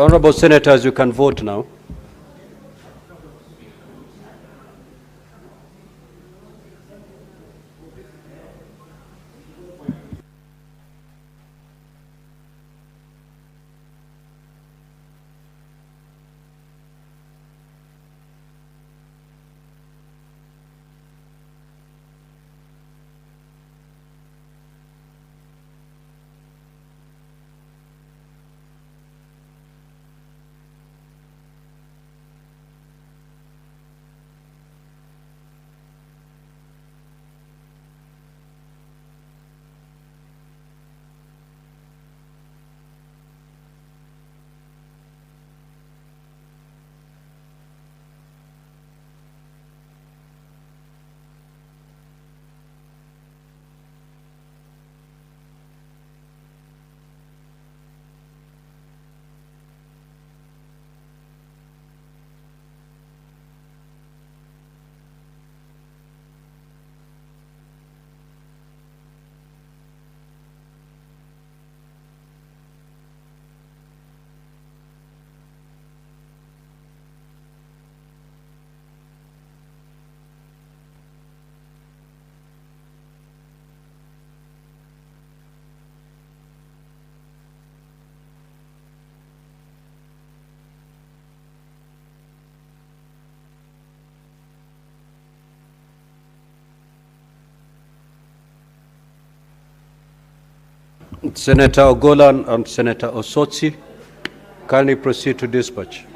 Honorable Senators, you can vote now. Senator Ogolan and Senator Osotsi, kindly proceed to dispatch.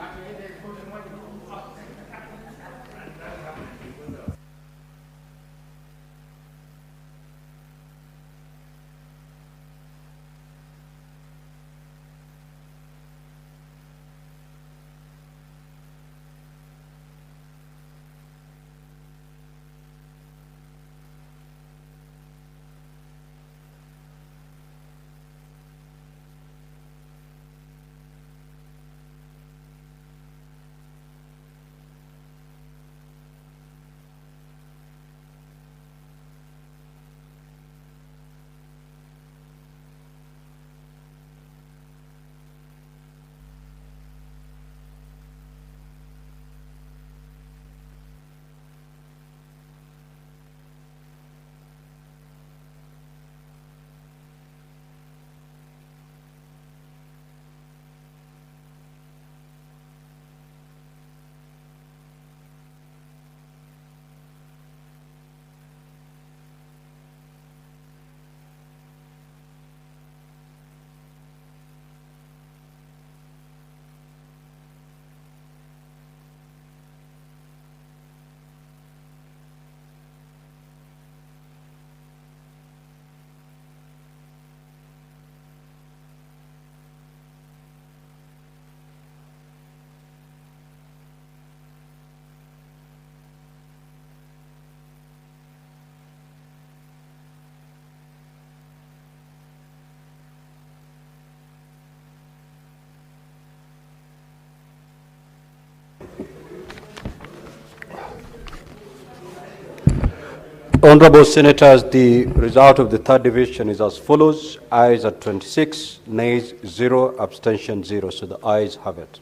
Honorable Senators, the result of the third division is as follows. Ayes at 26, nays 0, abstention 0. So the ayes have it.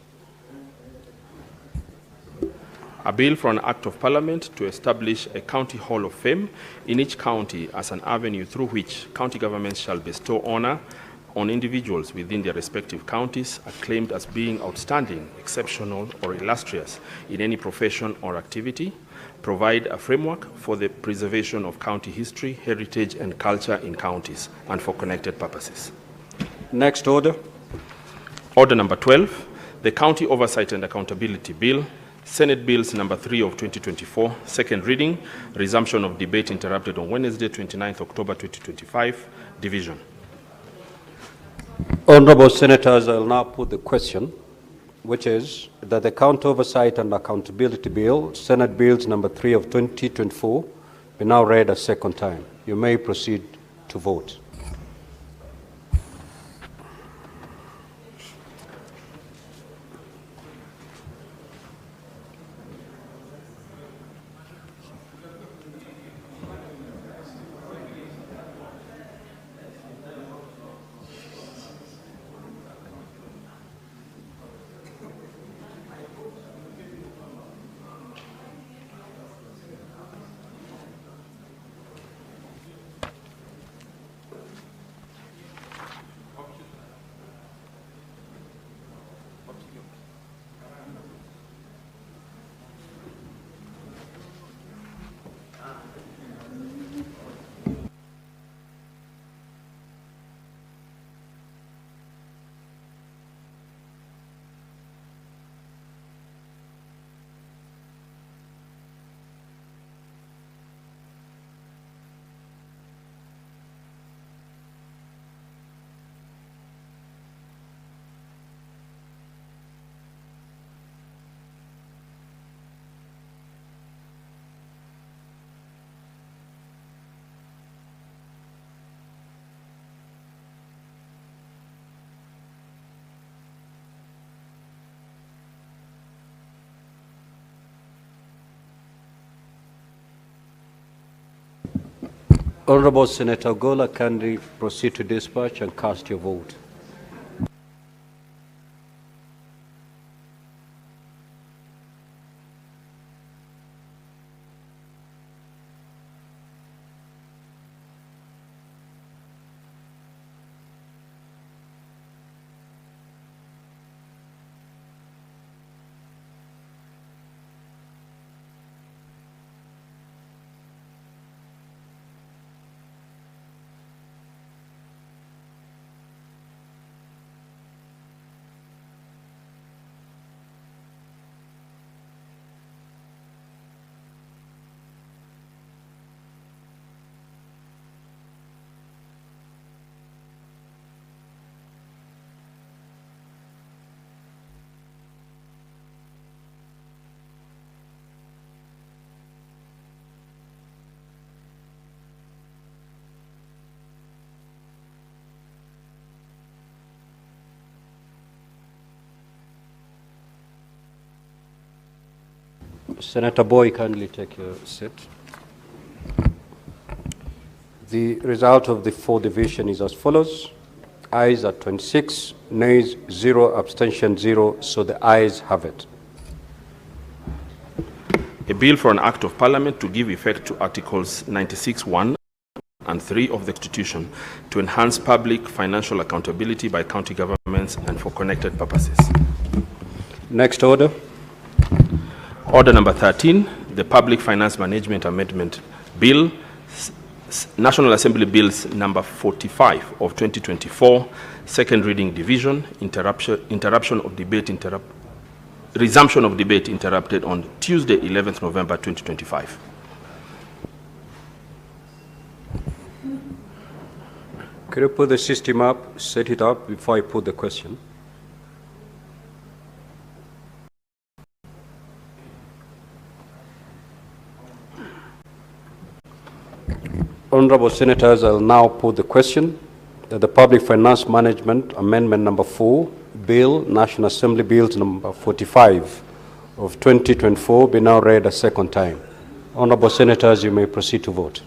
A bill for an act of parliament to establish a county hall of fame in each county as an avenue through which county governments shall bestow honor on individuals within their respective counties acclaimed as being outstanding, exceptional, or illustrious in any profession or activity, provide a framework for the preservation of county history, heritage, and culture in counties, and for connected purposes. Next order. Order number 12, the County Oversight and Accountability Bill, Senate Bills number 3 of 2024, second reading, resumption of debate interrupted on Wednesday, 29th October 2025, division. Honorable Senators, I will now put the question, which is that the County Oversight and Accountability Bill, Senate Bills number 3 of 2024, be now read a second time. You may proceed to vote. Honorable Senator Gola, kindly proceed to dispatch and cast your vote. Senator Boy, kindly take your seat. The result of the fourth division is as follows. Ayes are 26, nays 0, abstention 0, so the ayes have it. A bill for an act of parliament to give effect to Articles 96(1) and 3 of the Constitution to enhance public financial accountability by county governments and for connected purposes. Next order. Order number 13, the Public Finance Management Amendment Bill, National Assembly Bills number 45 of 2024, second reading division, resumption of debate interrupted on Tuesday, 11th November 2025. Could you put the system up, set it up before I put the question? Honorable Senators, I'll now put the question that the Public Finance Management Amendment number 4, Bill, National Assembly Bills number 45 of 2024 be now read a second time. Honorable Senators, you may proceed to vote.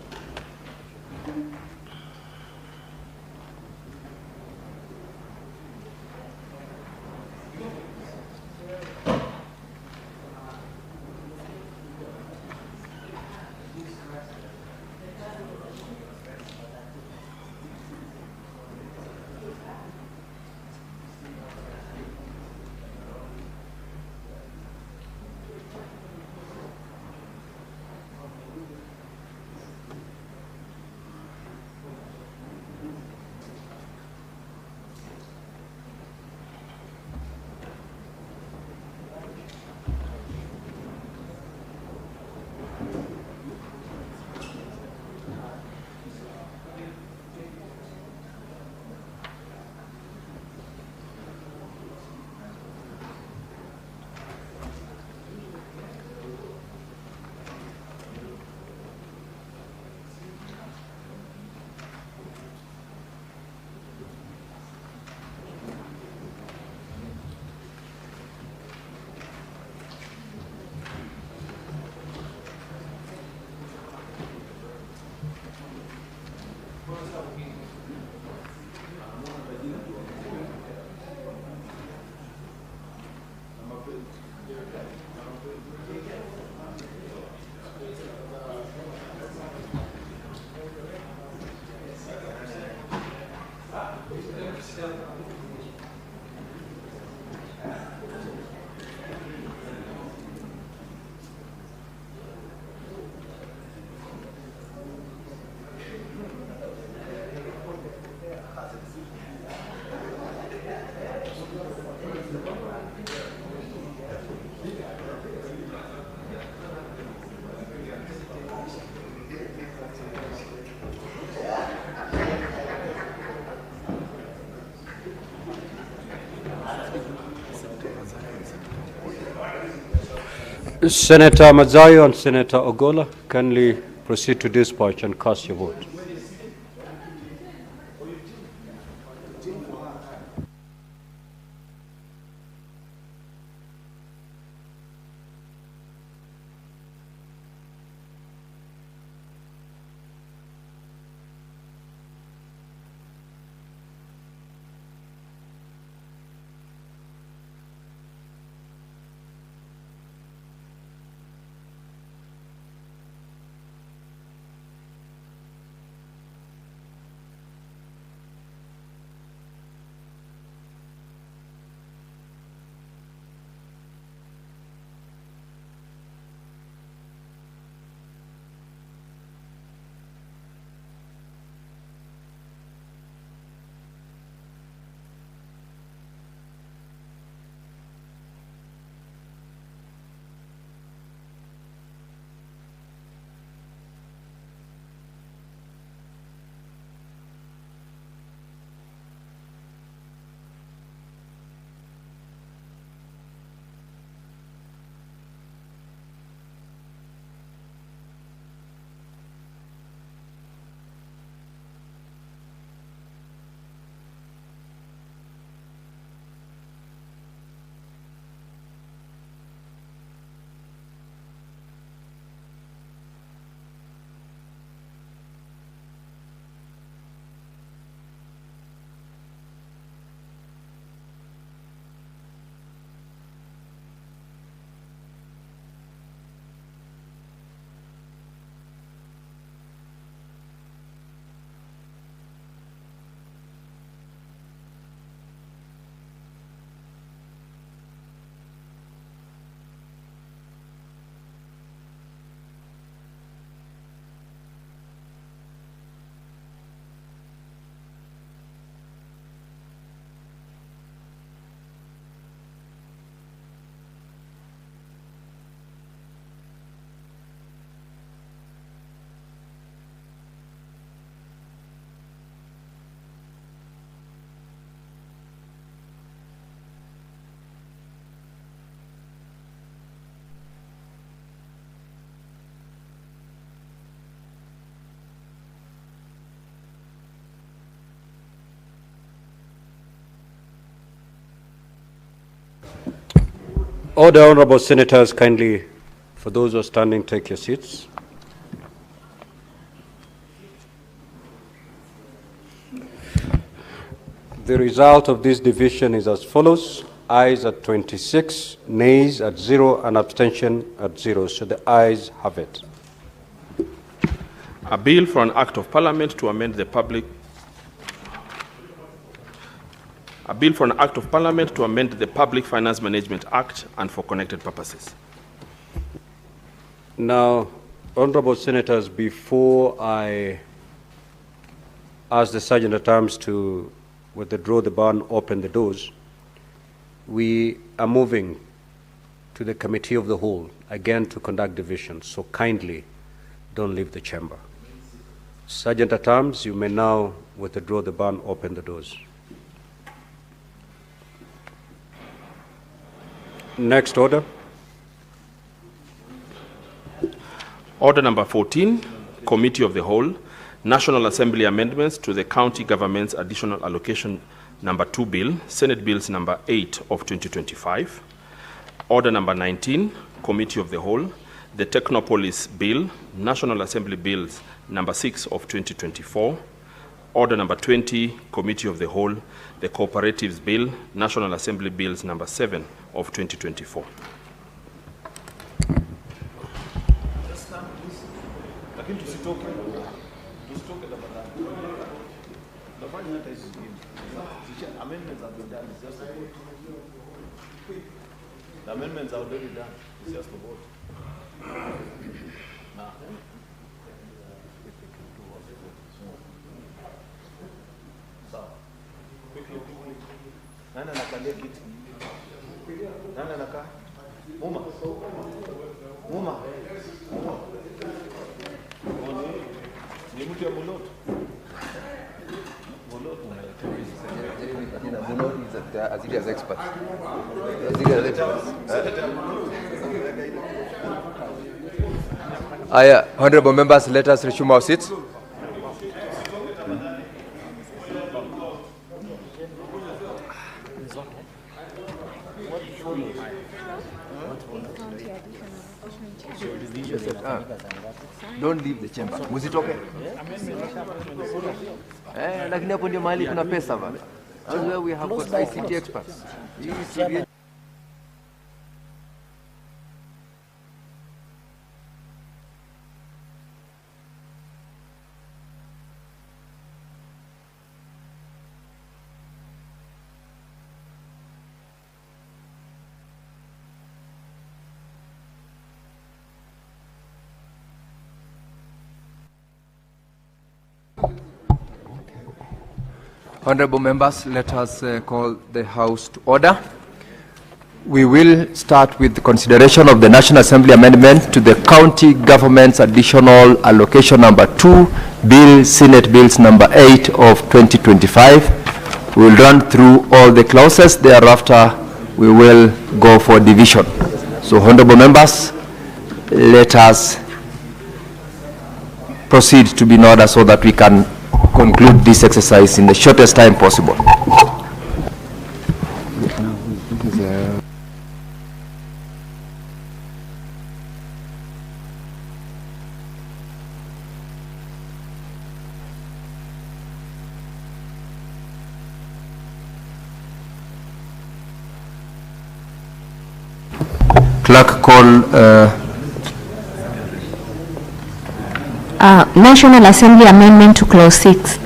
Senator Mazayo and Senator Ogola, kindly proceed to dispatch and cast your vote. Order, honorable senators, kindly, for those who are standing, take your seats. The result of this division is as follows. Ayes at 26, nays at 0, and abstention at 0. So the ayes have it. A bill for an act of parliament to amend the public Finance Management Act and for connected purposes. Now, honorable senators, before I ask the Sergeant at Arms to withdraw the ban, open the doors, we are moving to the Committee of the Whole, again to conduct division, so kindly don't leave the chamber. Sergeant at Arms, you may now withdraw the ban, open the doors. Next order. Order number 14, Committee of the Whole, National Assembly amendments to the County Government's Additional Allocation number 2 Bill, Senate Bills number 8 of 2025. Order number 19, Committee of the Whole, the Technopolis Bill, National Assembly Bills number 6 of 2024. Order number 20, Committee of the Whole, the Cooperatives Bill, National Assembly Bills number 7 of 2024. Amendments have been done, it's just a vote. The amendments are already done, it's just a vote. Now, quickly. Nana nakalia kiti. Nana naka. Muma. Muma. Ni mtu ya Buloto. As expert. Honorable members, let us resume our seats. Don't leave the chamber. Musitoke. Lakini hapo ndio mahali kuna pesa bana. That's where we have got ICT experts. Honorable members, let us call the House to order. We will start with the consideration of the National Assembly amendment to the County Government's Additional Allocation number 2 Bill, Senate Bills number 8 of 2025. We will run through all the clauses. Thereafter, we will go for division. So, honorable members, let us proceed to be in order so that we can conclude this exercise in the shortest time possible. Clerk, call National Assembly Amendment to Clause 6.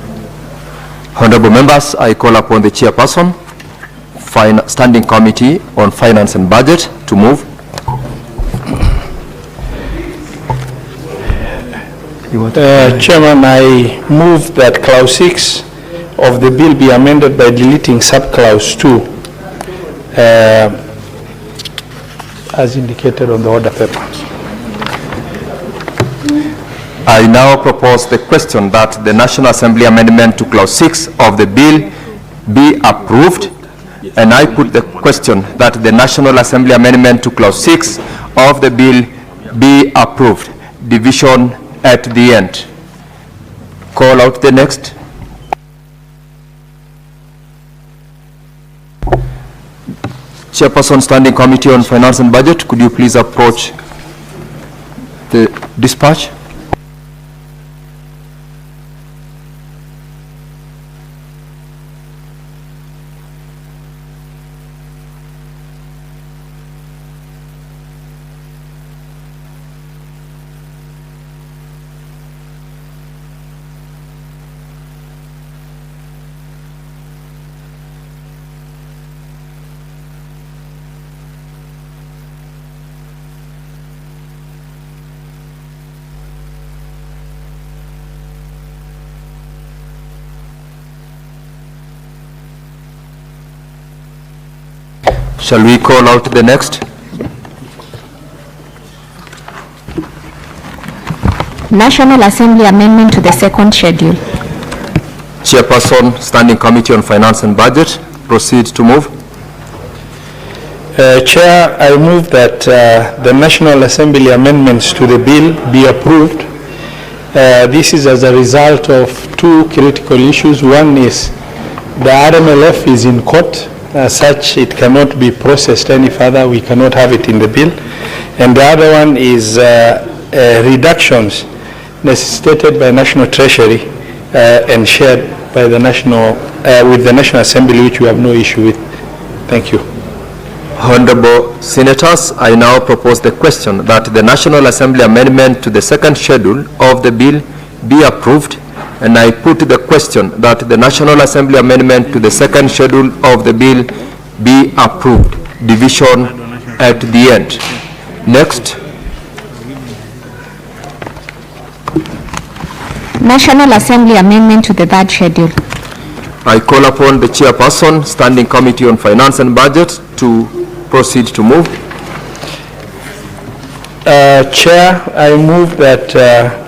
Honorable members, I call upon the chairperson, Standing Committee on Finance and Budget, to move. Chairman, I move that Clause 6 of the bill be amended by deleting Subclause 2 as indicated on the order paper. I now propose the question that the National Assembly amendment to Clause 6 of the bill be approved, and I put the question that the National Assembly amendment to Clause 6 of the bill be approved. Division at the end. Call out the next. Chairperson, Standing Committee on Finance and Budget, could you please approach the dispatch? Shall we call out the next? National Assembly amendment to the second schedule. Chairperson, Standing Committee on Finance and Budget, proceed to move. Chair, I move that the National Assembly amendments to the bill be approved. This is as a result of two critical issues. One is the RMLF is in court. As such, it cannot be processed any further. We cannot have it in the bill. And the other one is reductions necessitated by National Treasury and shared by the with the National Assembly, which we have no issue with. Thank you. Honorable Senators, I now propose the question that the National Assembly amendment to the second schedule of the bill be approved, and I put the question that the National Assembly amendment to the second schedule of the bill be approved. Division at the end. Next. National Assembly amendment to the third schedule. I call upon the Chairperson, Standing Committee on Finance and Budget, to proceed to move. Chair, I move that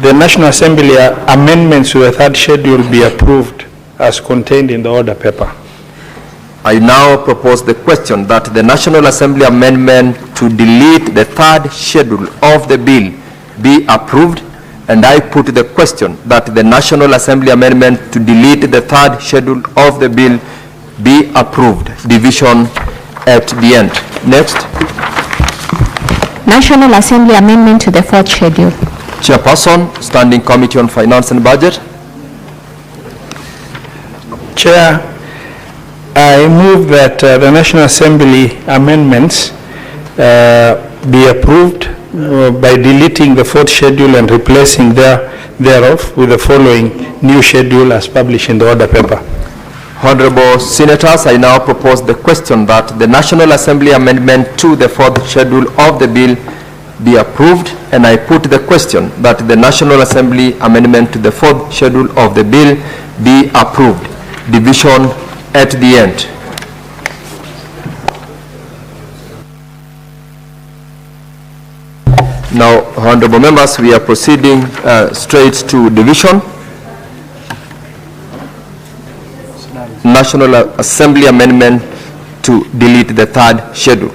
the National Assembly amendments to the third schedule be approved as contained in the order paper. I now propose the question that the National Assembly amendment to delete the third schedule of the bill be approved, and I put the question that the National Assembly amendment to delete the third schedule of the bill be approved. Division at the end. Next. National Assembly amendment to the fourth schedule. Chairperson, Standing Committee on Finance and Budget. Chair, I move that the National Assembly amendments be approved by deleting the fourth schedule and replacing thereof with the following new schedule as published in the order paper. Honorable Senators, I now propose the question that the National Assembly amendment to the fourth schedule of the bill be approved, and I put the question that the National Assembly amendment to the fourth schedule of the bill be approved. Division at the end. Now, honorable members, we are proceeding straight to division. National Assembly amendment to delete the third schedule.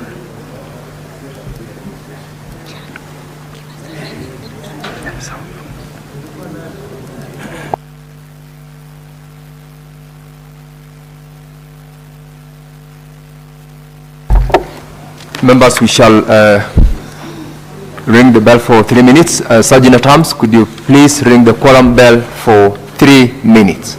Members, we shall ring the bell for 3 minutes. Sergeant at Arms, could you please ring the quorum bell for 3 minutes?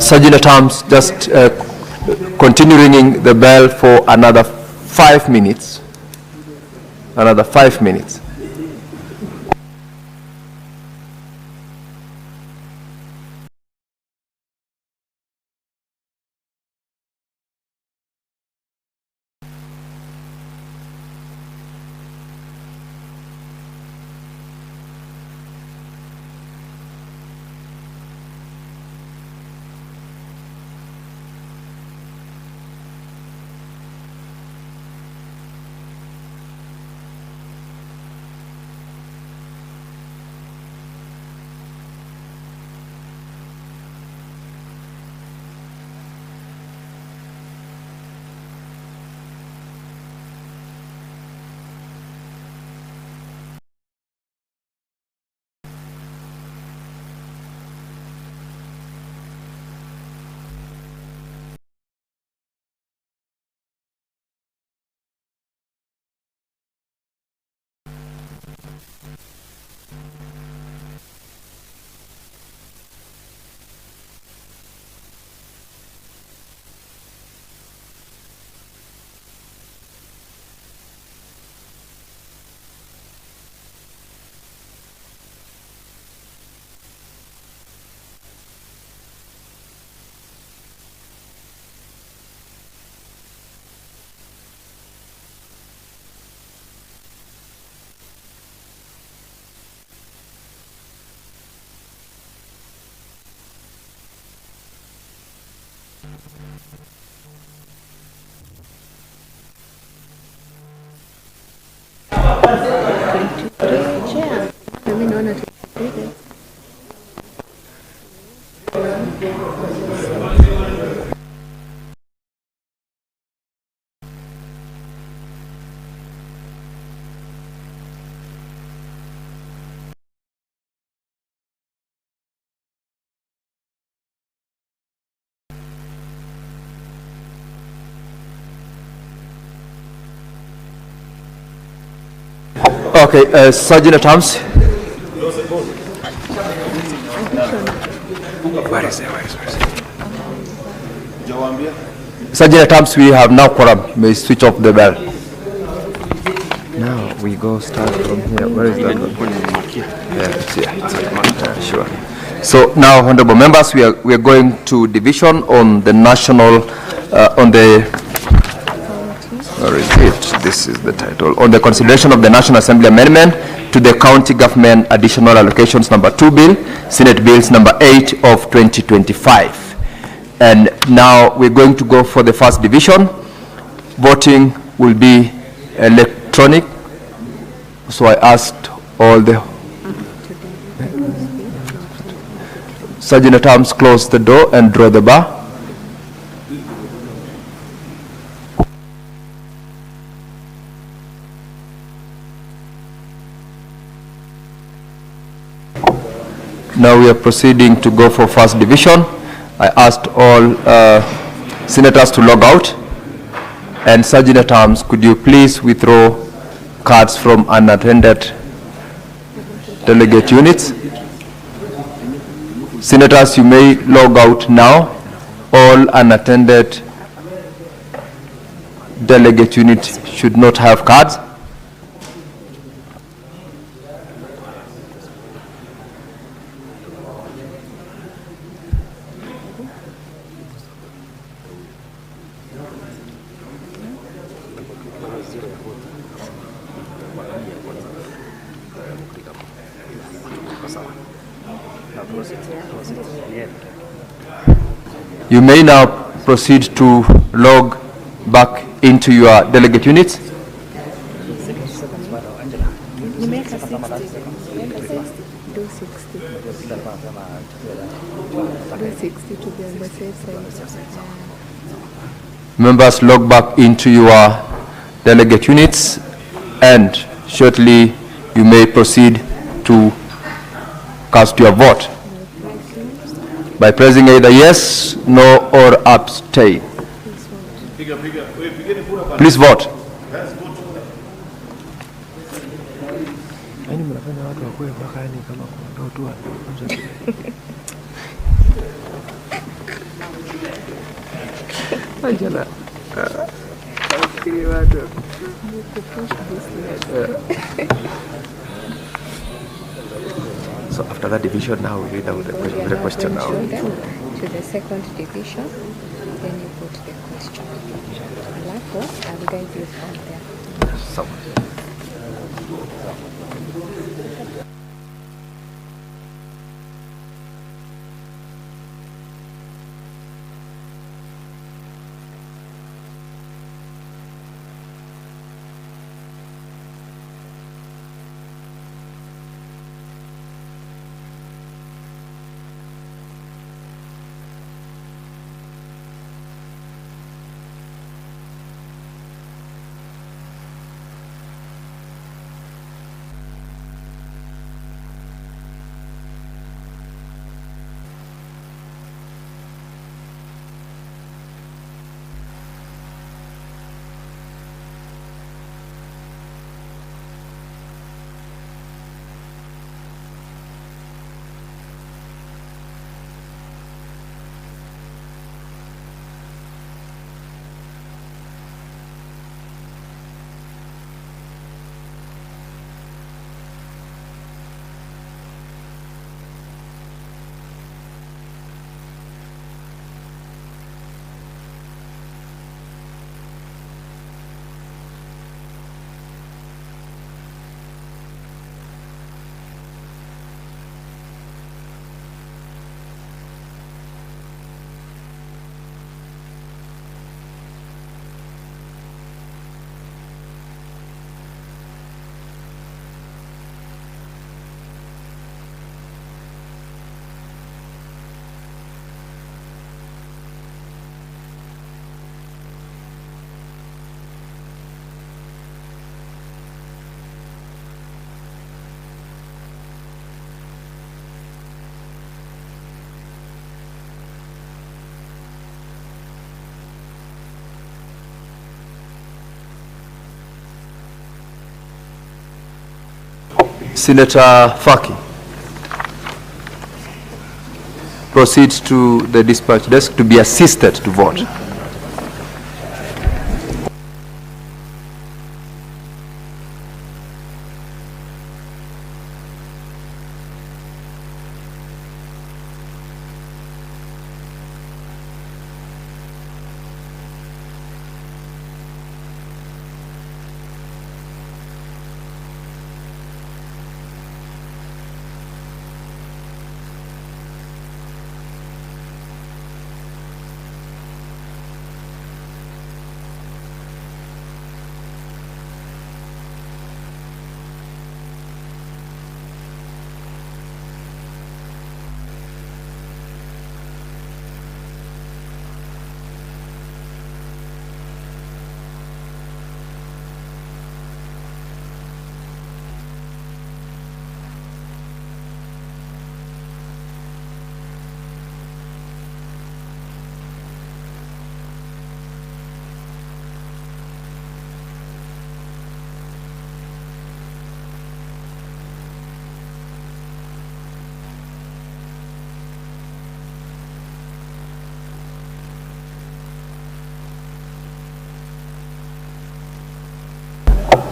Sergeant at Arms, just continue ringing the bell for another 5 minutes. Another 5 minutes. Okay, Sergeant at Arms. Where is it? Sergeant at Arms, we have now quorum. May switch off the bell. Now we go start from here. Where is that one? Yeah, it's here. Yeah, sure. So now, honorable members, we are going to division on the national, on the, where is it? This is the title. On the consideration of the National Assembly Amendment to the County Government Additional Allocations Number 2 Bill, Senate Bills Number 8 of 2025. And now we're going to go for the first division. Voting will be electronic. So I asked all the Sergeant at Arms, close the door and draw the bar. Now we are proceeding to go for first division. I asked all senators to log out. And Sergeant at Arms, could you please withdraw cards from unattended delegate units? Senators, you may log out now. All unattended delegate units should not have cards. You may now proceed to log back into your delegate units. Members, log back into your delegate units, and shortly you may proceed to cast your vote by pressing either yes, no, or abstain. Please vote. Angela. So after that division, now we read out the question now. To the second division, then you put the question. Alafu, I'll guide you from there. So. Senator Faki proceeds to the dispatch desk to be assisted to vote.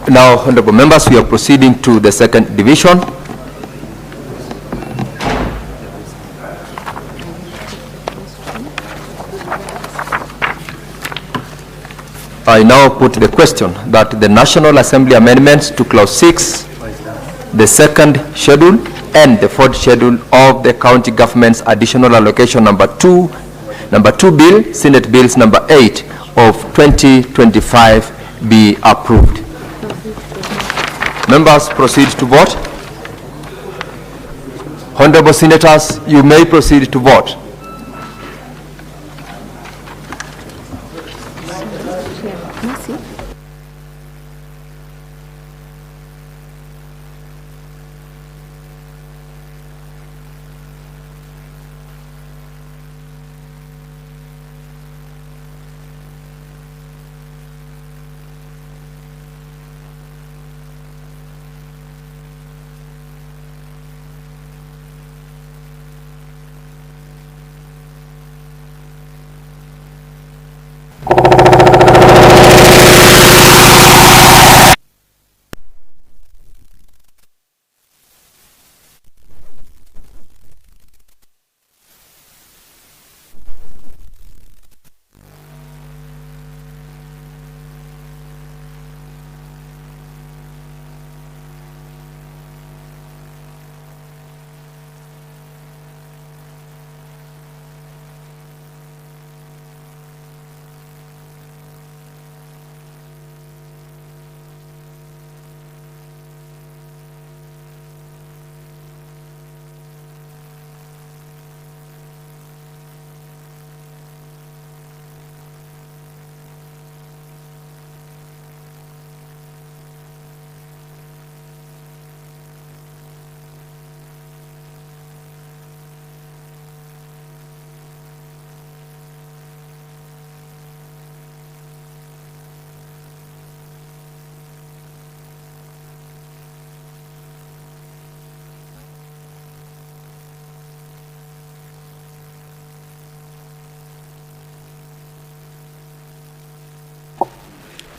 Now, honorable members, we are proceeding to the second division. I now put the question that the National Assembly amendments to Clause 6, the second schedule, and the fourth schedule of the county government's additional allocation number 2 bill, Senate Bills number 8 of 2025 be approved. Members, proceed to vote. Honorable senators, you may proceed to vote.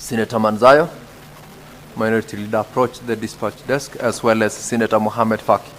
Senator Manzayo, Minority Leader, approach the dispatch desk, as well as Senator Mohammed Faki.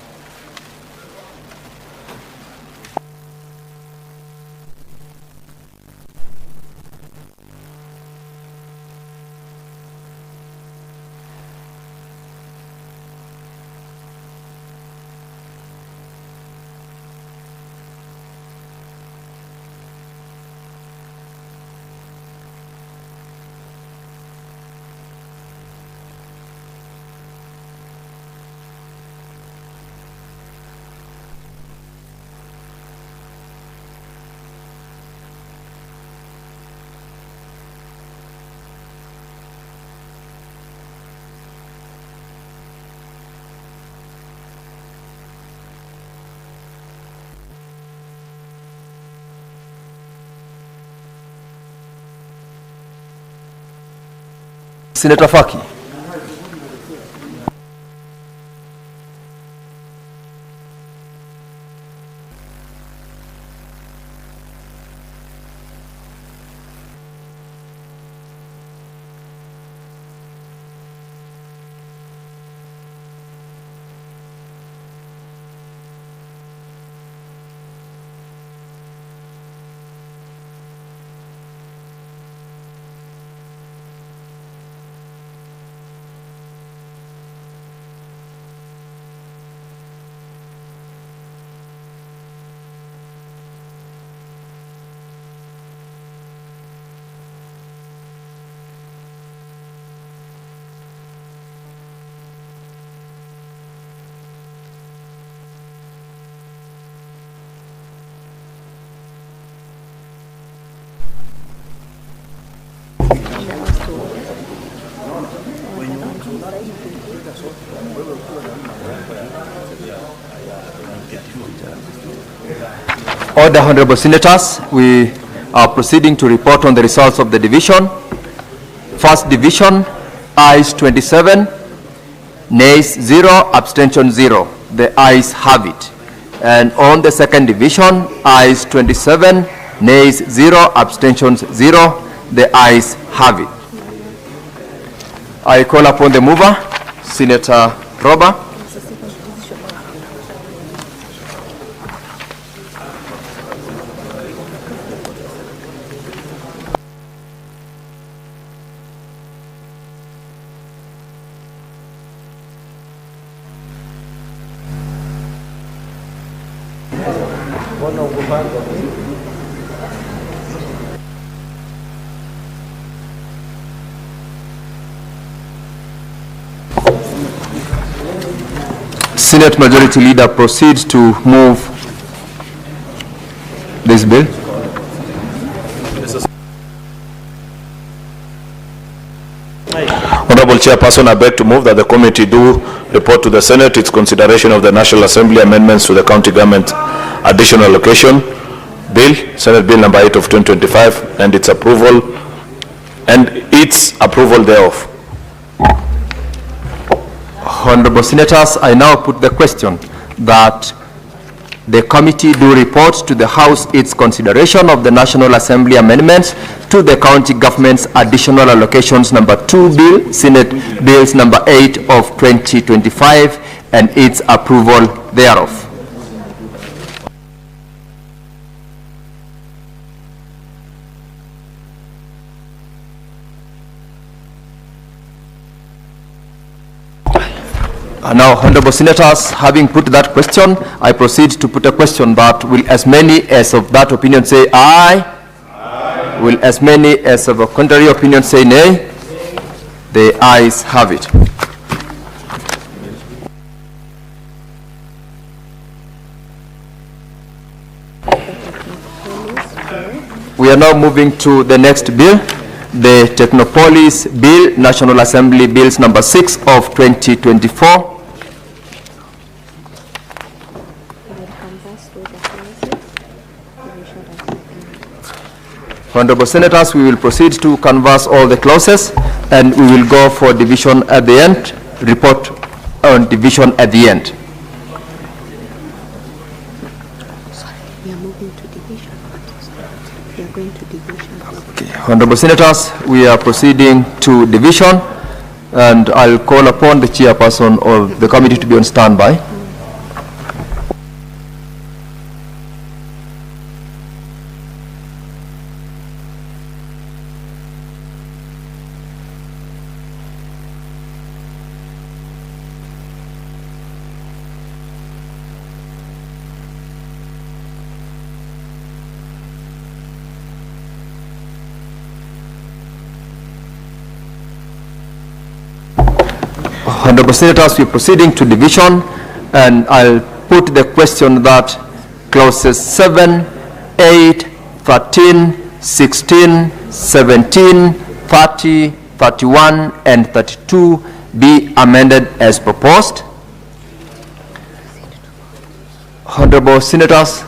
Senator Faki. Order, Honorable Senators, we are proceeding to report on the results of the division. First division, ayes 27, nays 0, abstention 0. The ayes have it. And on the second division, ayes 27, nays 0, abstentions 0. The ayes have it. I call upon the mover, Senator Roba. Senate Majority Leader proceeds to move this bill. Honorable Chairperson, I beg to move that the committee do report to the Senate its consideration of the National Assembly amendments to the county government additional allocation bill, Senate Bill number 8 of 2025, and its approval thereof. Honorable Senators, I now put the question that the committee do report to the House its consideration of the National Assembly amendments to the county government's additional allocations number 2 bill, Senate Bills number 8 of 2025, and its approval thereof. Now, Honorable Senators, having put that question, I proceed to put a question that will as many as of that opinion say aye? Aye. Will as many as of a contrary opinion say nay? The ayes have it. We are now moving to the next bill, the Technopolis Bill, National Assembly Bills number 6 of 2024. Honorable Senators, we will proceed to canvass all the clauses and we will go for division at the end, report on division at the end. Sorry, we are moving to division. We are going to division. Okay. Honorable Senators, we are proceeding to division, and I'll call upon the chairperson of the committee to be on standby. Honorable Senators, we are proceeding to division, and I'll put the question that clauses 7, 8, 13, 16, 17, 30, 31, and 32 be amended as proposed. Honorable Senators,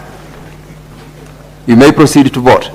you may proceed to vote.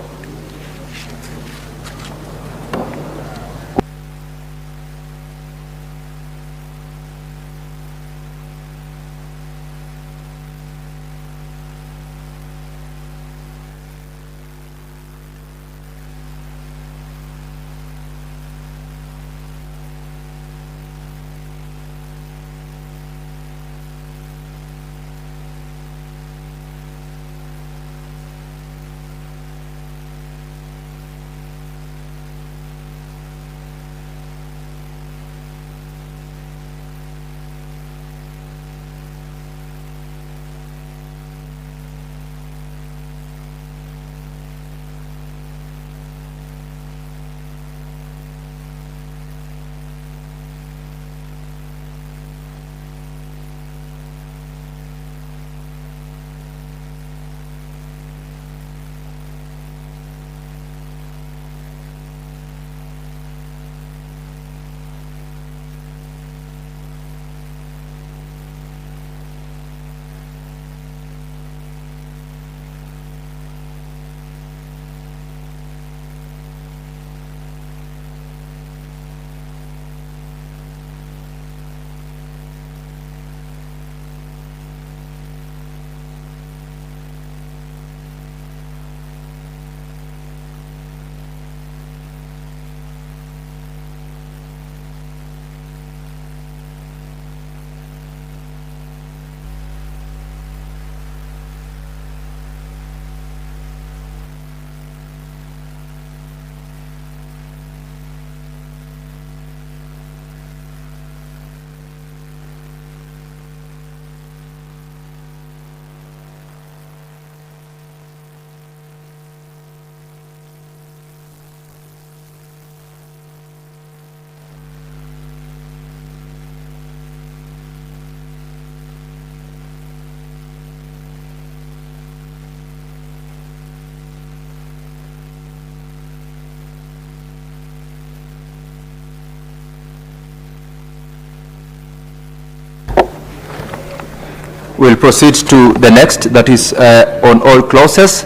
We'll proceed to the next, that is on all clauses,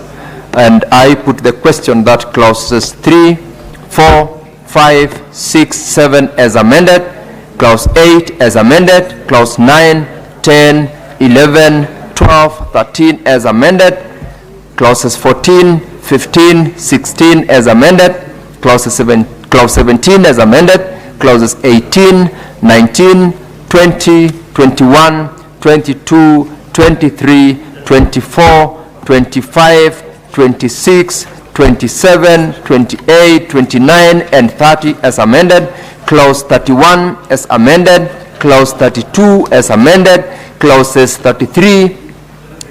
and I put the question that clauses 3, 4, 5, 6, 7 as amended, clause 8 as amended, clause 9, 10, 11, 12, 13 as amended, clauses 14, 15, 16 as amended, clause 17 as amended, clauses 18, 19, 20, 21, 22, 23, 24, 25, 26, 27, 28, 29, and 30 as amended, clause 31 as amended, clause 32 as amended, clauses 33,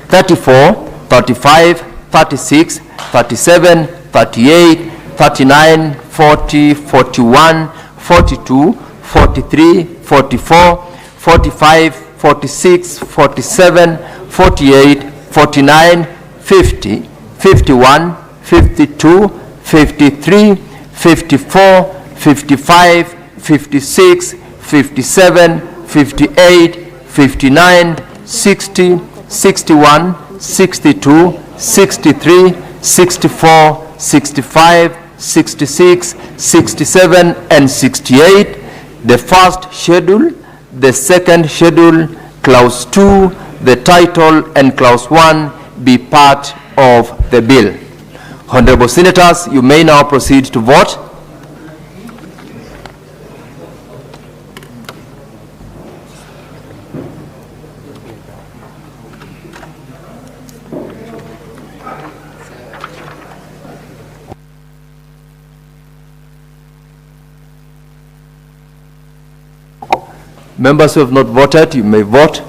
34, 35, 36, 37, 38, 39, 40, 41, 42, 43, 44, 45, 46, 47, 48, 49, 50, 51, 52, 53, 54, 55, 56, 57, 58, 59, 60, 61, 62, 63, 64, 65, 66, 67, and 68. The first schedule, the second schedule, clause 2, the title, and clause 1 be part of the bill. Honorable Senators, you may now proceed to vote. Members who have not voted, you may vote.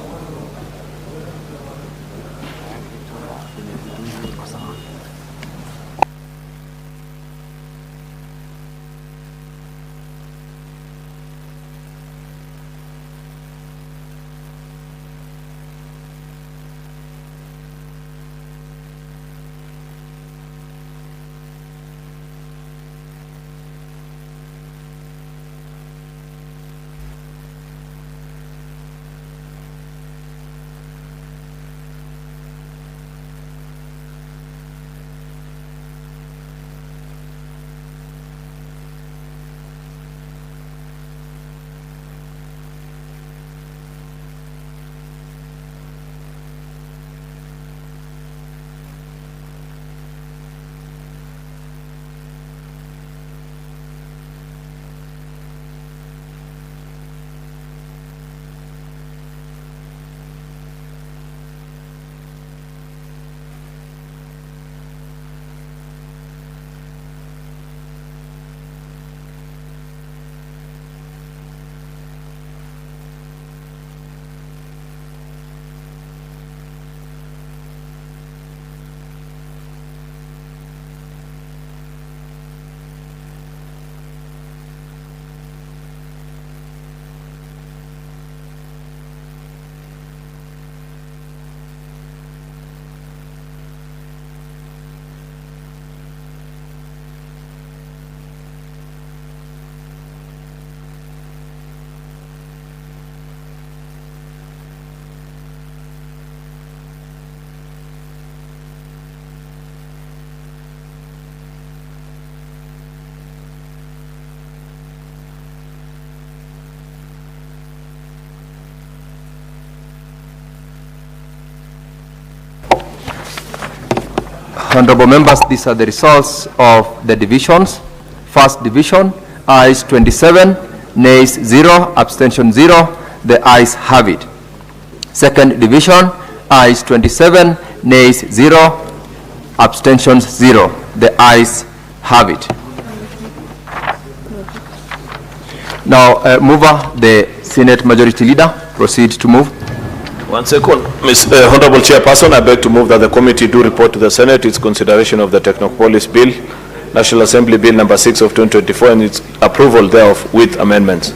Honorable members, these are the results of the divisions. First division, ayes 27, nays 0, abstention 0. The ayes have it. Second division, ayes 27, nays 0, abstentions 0. The ayes have it. Now, mover, the Senate Majority Leader, proceed to move. 1 second. Honorable Chairperson, I beg to move that the committee do report to the Senate its consideration of the Technopolis Bill, National Assembly Bill number 6 of 2024, and its approval thereof with amendments.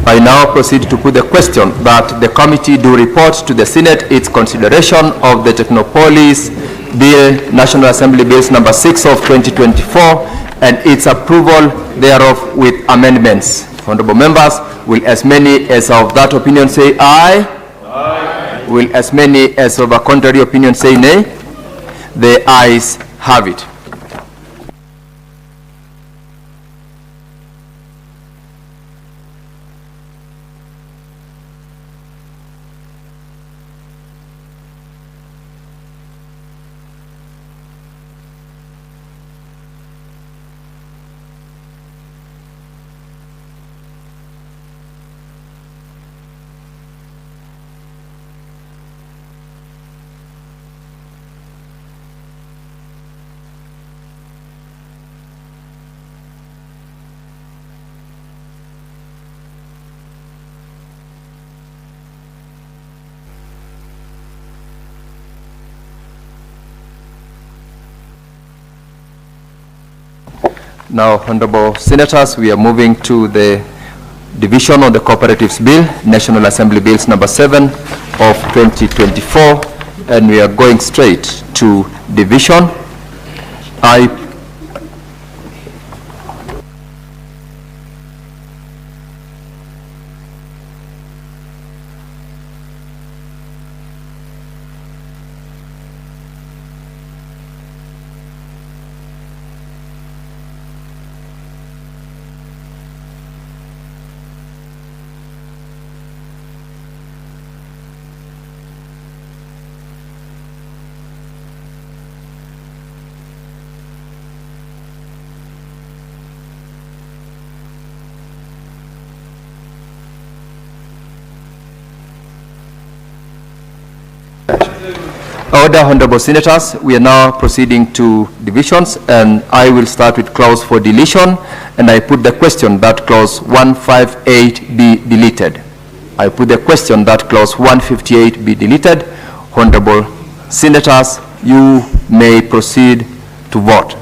I now proceed to put the question that the committee do report to the Senate its consideration of the Technopolis Bill, National Assembly Bills number 6 of 2024, and its approval thereof with amendments. Honorable members, will as many as of that opinion say aye? Aye. Will as many as of a contrary opinion say nay? The ayes have it. Now, Honorable Senators, we are moving to the division on the Cooperatives Bill, National Assembly Bills number 7 of 2024, and we are going straight to division. Order, Honorable Senators. We are now proceeding to divisions, and I will start with clause for deletion, and I put the question that clause 158 be deleted. I put the question that clause 158 be deleted. Honorable Senators, you may proceed to vote.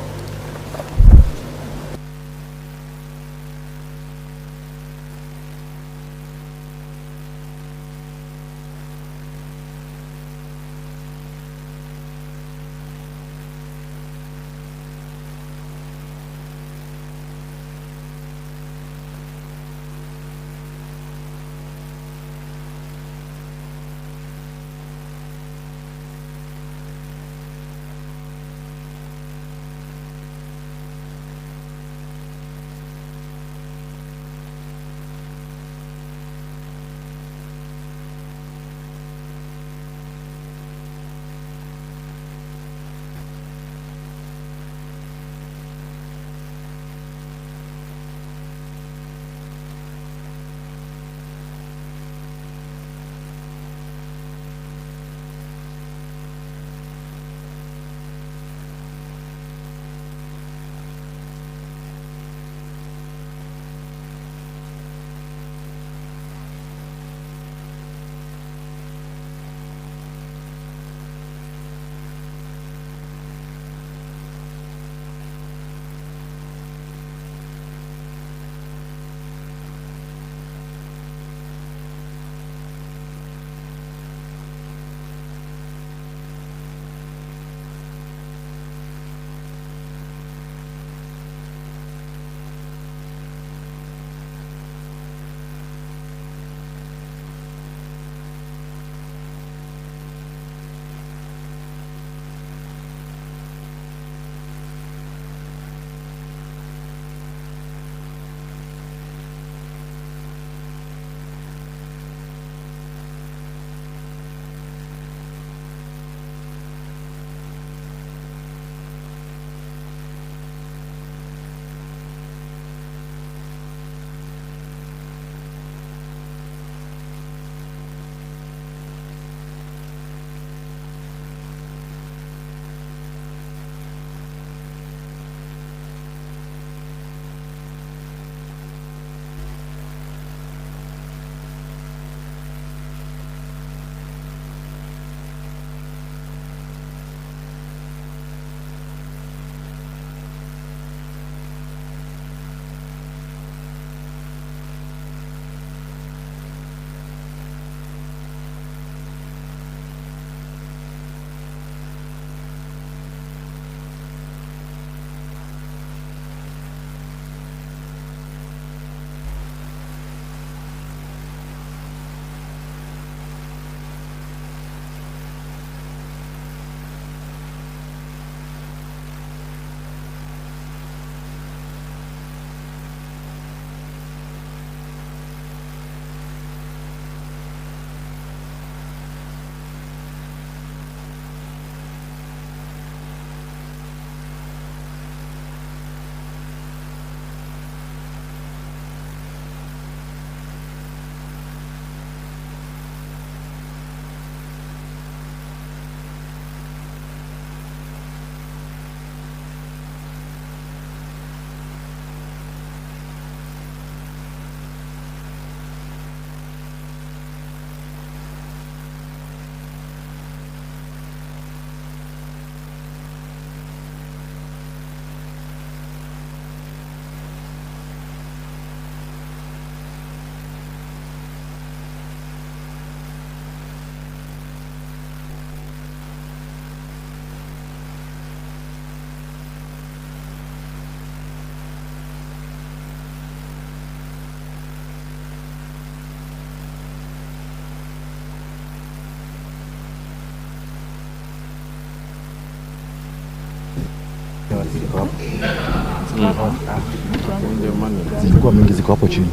Zilikuwa mingi ziko hapo chini.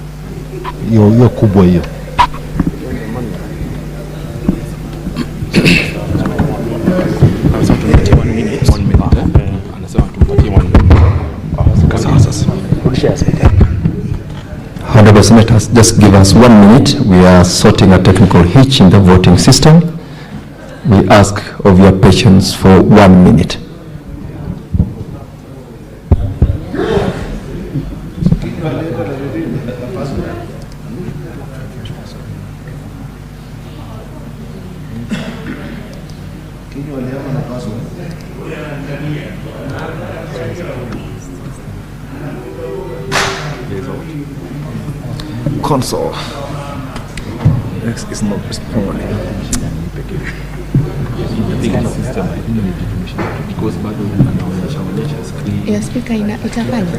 Hiyo kubwa hiyo. Honorable Senators, just give us 1 minute. We are sorting a technical hitch in the voting system. We ask of your patience for 1 minute. Console. X is not responding. Your speaker itafanya.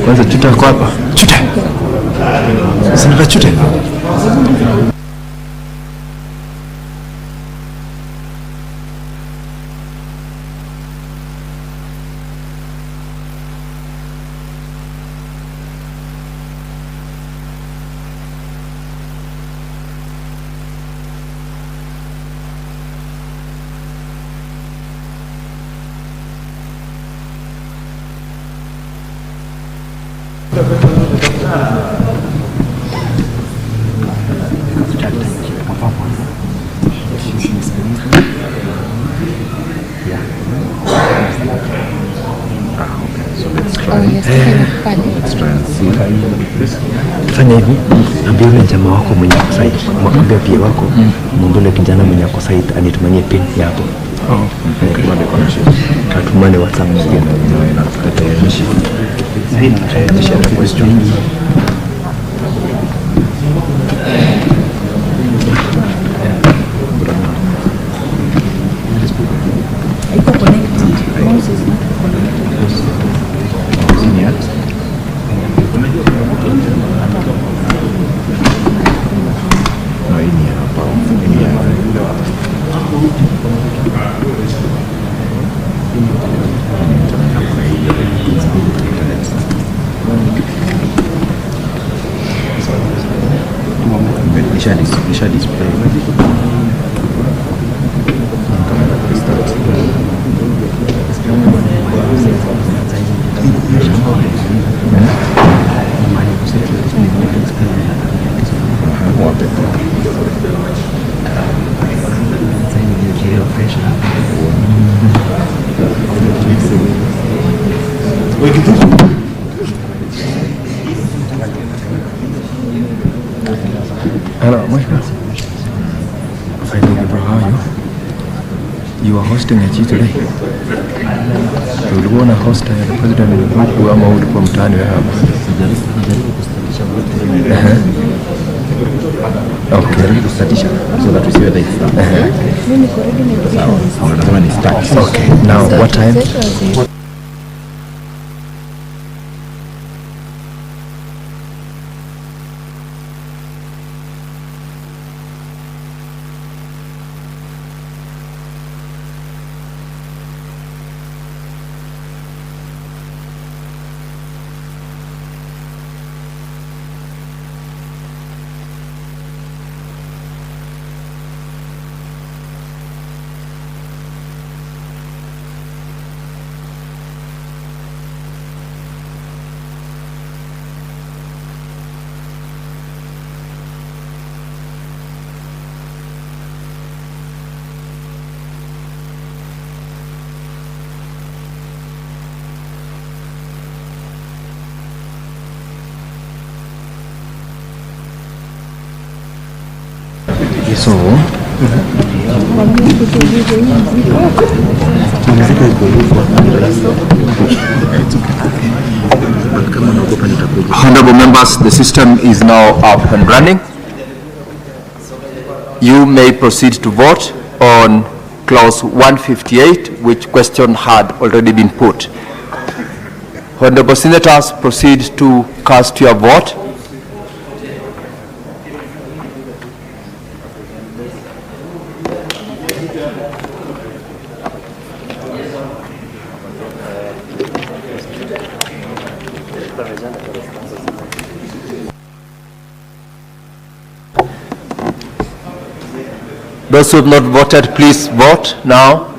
Kwanza chuta kwa hapa. Chuta. Sina chuta. Fanya hivi, ambia yule jamaa wako mwenye ako site, mwambie pia wako, mwambie kijana mwenye ako site anitumanie pin hapo. Katumane WhatsApp msije. Nisha display. Hello, finally, bro, how are you? You are hosting a today. Ulikuwa na host the president of the group ama ulikuwa mtaani wewe hapa? Okay, kustatisha so that we see whether it's done. Mimi niko ready na division. Okay, now what time? So, honorable members, the system is now up and running. You may proceed to vote on clause 158, which question had already been put. Honorable senators, proceed to cast your vote. Those who have not voted, please vote now.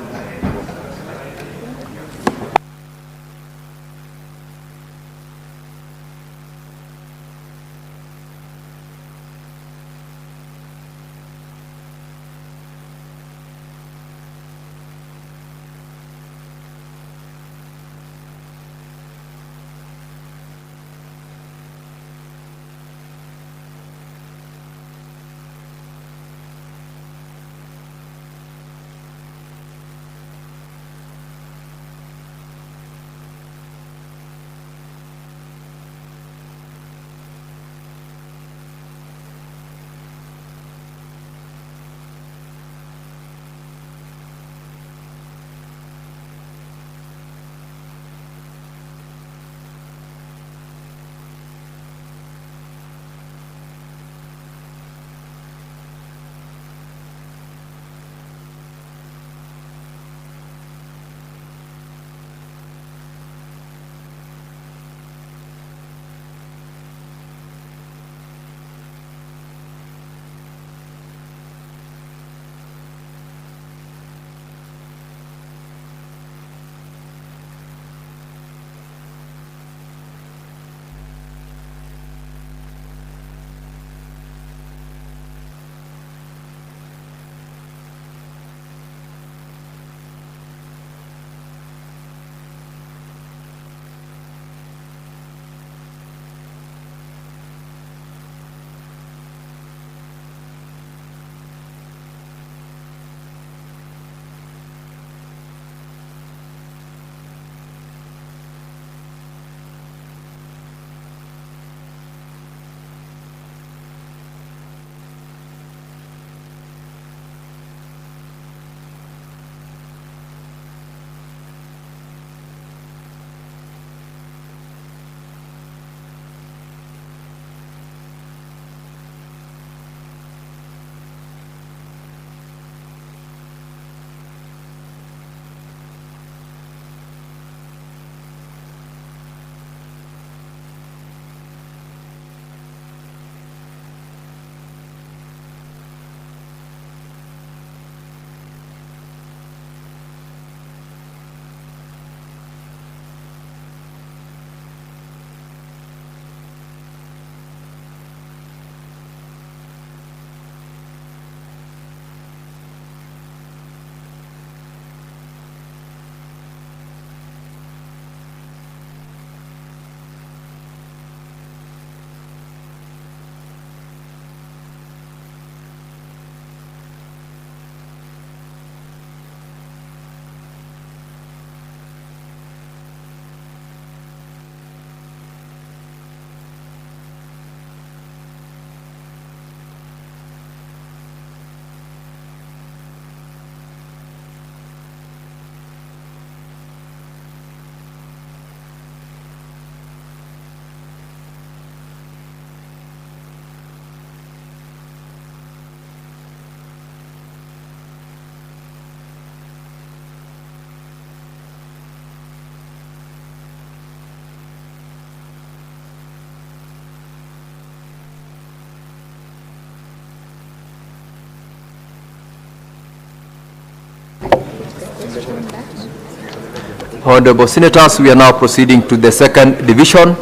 Honorable Senators, we are now proceeding to the second division,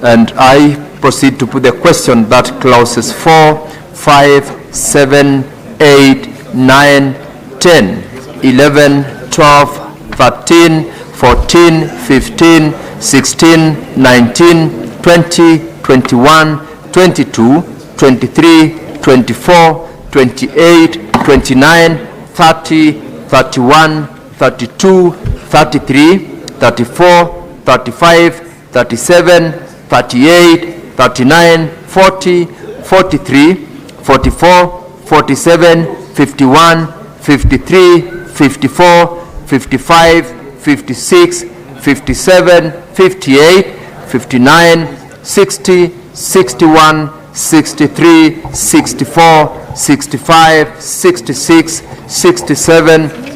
and I proceed to put the question that clauses 4, 5, 7, 8, 9, 10, 11, 12, 13, 14, 15, 16, 19, 20, 21, 22, 23, 24, 28, 29, 30, 31, 32, 33, 34, 35, 37, 38, 39, 40, 43, 44, 47, 51, 53, 54, 55, 56, 57, 58, 59, 60, 61, 63, 64, 65, 66, 67,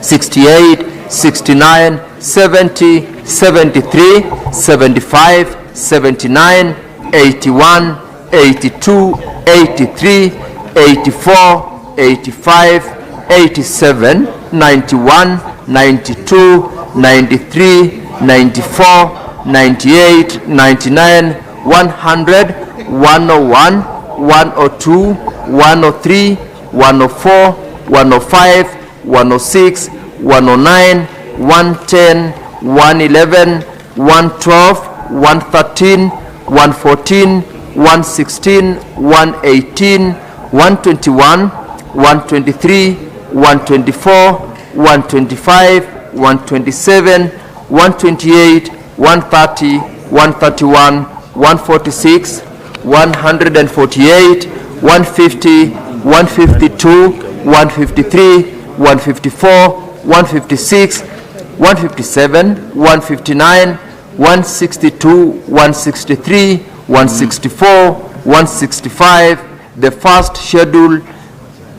68, 69, 70, 73, 75, 79, 81, 82, 83, 84, 85, 87, 91, 92, 93, 94, 98, 99, 100, 101, 102, 103, 104, 105, 106, 109, 110, 111, 112, 113, 114, 116, 118, 121, 123, 124, 125, 127, 128, 130, 131, 146, 148, 150, 152, 153, 154, 156, 157, 159, 162, 163, 164, 165, the first schedule,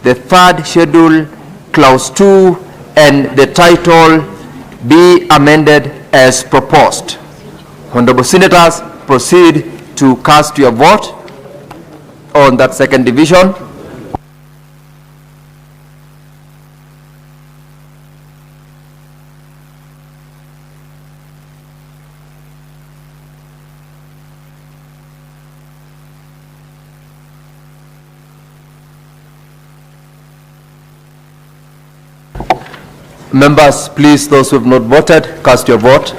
the third schedule, clause 2, and the title be amended as proposed. Honorable Senators, proceed to cast your vote on that second division. Members, please, those who have not voted, cast your vote.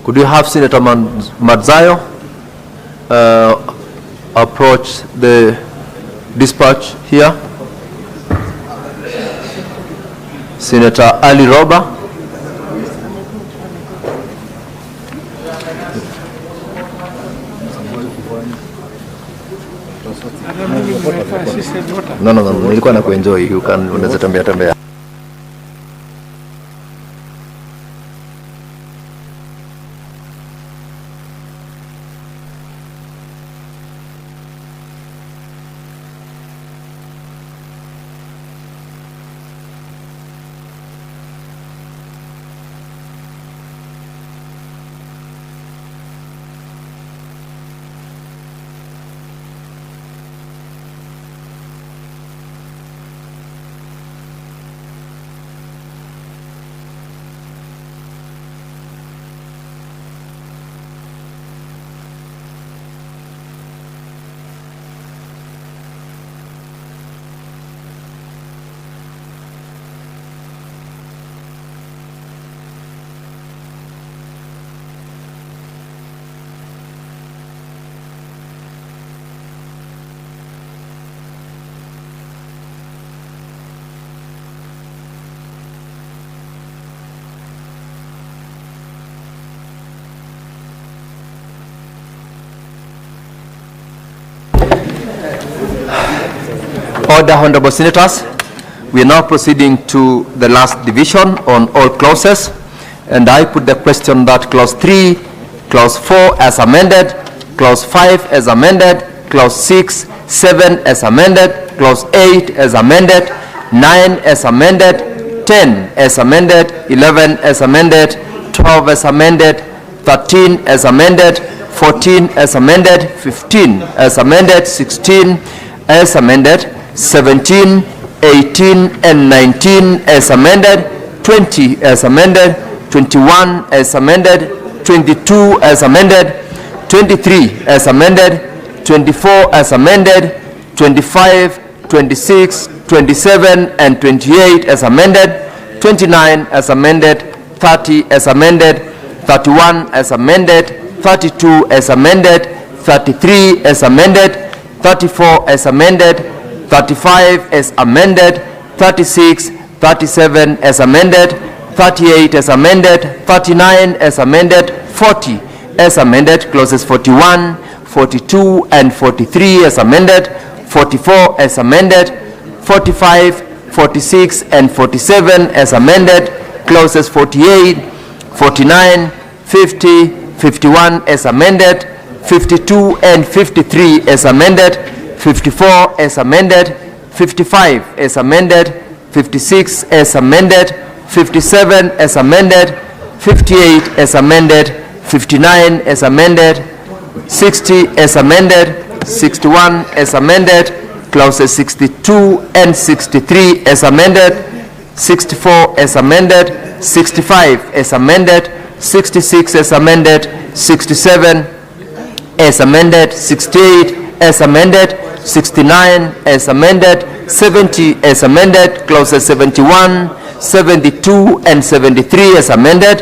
Could you have Senator Madzayo approach the dispatch here? Senator Ali Roba. No, nilikuwa na kuenjoy. You can unaweza tembea. Order, Honorable Senators. We are now proceeding to the last division on all clauses, and I put the question that clause 3, clause 4 as amended, clause 5 as amended, clause 6, 7 as amended, clause 8 as amended, 9 as amended, 10 as amended, 11 as amended, 12 as amended, 13 as amended, 14 as amended, 15 as amended, 16 as amended, 17, 18, and 19 as amended, 20 as amended, 21 as amended, 22 as amended, 23 as amended, 24 as amended, 25, 26, 27, and 28 as amended, 29 as amended, 30 as amended, 31 as amended, 32 as amended, 33 as amended, 34 as amended, 35 as amended, 36, 37 as amended, 38 as amended, 39 as amended, 40 as amended, clauses 41, 42, and 43 as amended, 44 as amended, 45, 46, and 47 as amended, clauses 48, 49, 50, 51 as amended, 52 and 53 as amended, 54 as amended, 55 as amended, 56 as amended, 57 as amended, 58 as amended, 59 as amended, 60 as amended, 61 as amended, clauses 62 and 63 as amended, 64 as amended, 65 as amended, 66 as amended, 67 as amended, 68 as amended, 69 as amended, 70 as amended, clauses 71, 72, and 73 as amended,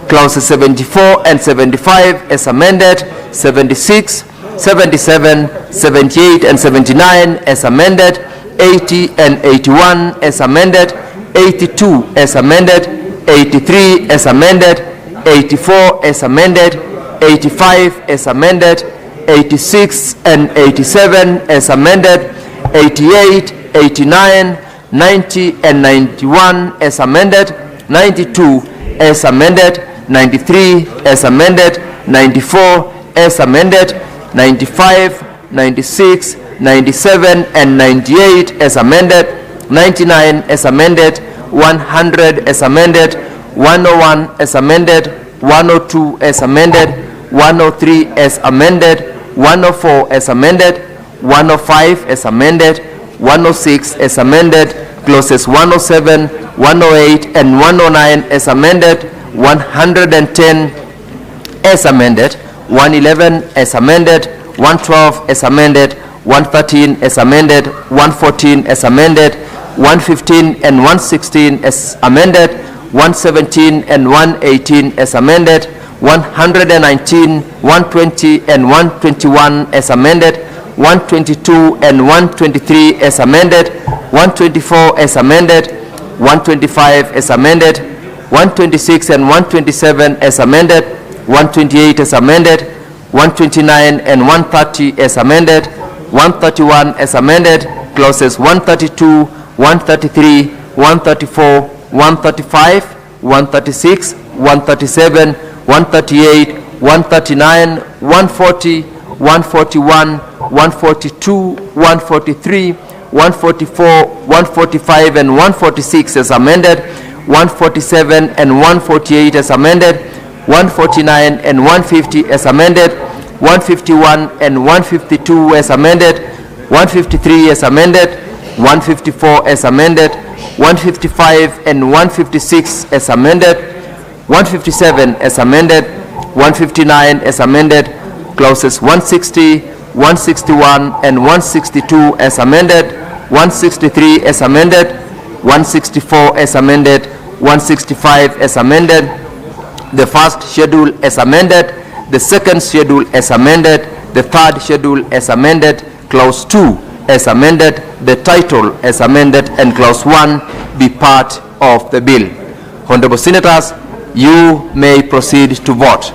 clauses 74 and 75 as amended, 76, 77, 78, and 79 as amended, 80 and 81 as amended, 82 as amended, 83 as amended, 84 as amended, 85 as amended, 86 and 87 as amended, 88, 89, 90, and 91 as amended, 92 as amended, 93 as amended, 94 as amended, 95, 96, 97, and 98 as amended, 99 as amended, 100 as amended, 101 as amended, 102 as amended, 103 as amended, 104 as amended, 105 as amended, 106 as amended, clauses 107, 108, and 109 as amended, 110 as amended, 111 as amended, 112 as amended, 113 as amended, 114 as amended, 115 and 116 as amended, 117 and 118 as amended, 119, 120 and 121 as amended, 122 and 123 as amended, 124 as amended, 125 as amended, 126 and 127 as amended, 128 as amended, 129 and 130 as amended, 131 as amended, clauses 132, 133, 134, 135, 136, 137, 138, 139, 140, 141, 142, 143, 144, 145, and 146 as amended, 147 and 148 as amended, 149 and 150 as amended, 151 and 152 as amended, 153 as amended, 154 as amended, 155 and 156 as amended, 157 as amended, 159 as amended, clauses 160, 161 and 162 as amended, 163 as amended, 164 as amended, 165 as amended, the first schedule as amended, the second schedule as amended, the third schedule as amended, clause 2 as amended, the title as amended, and clause 1 be part of the bill. Honorable Senators, you may proceed to vote.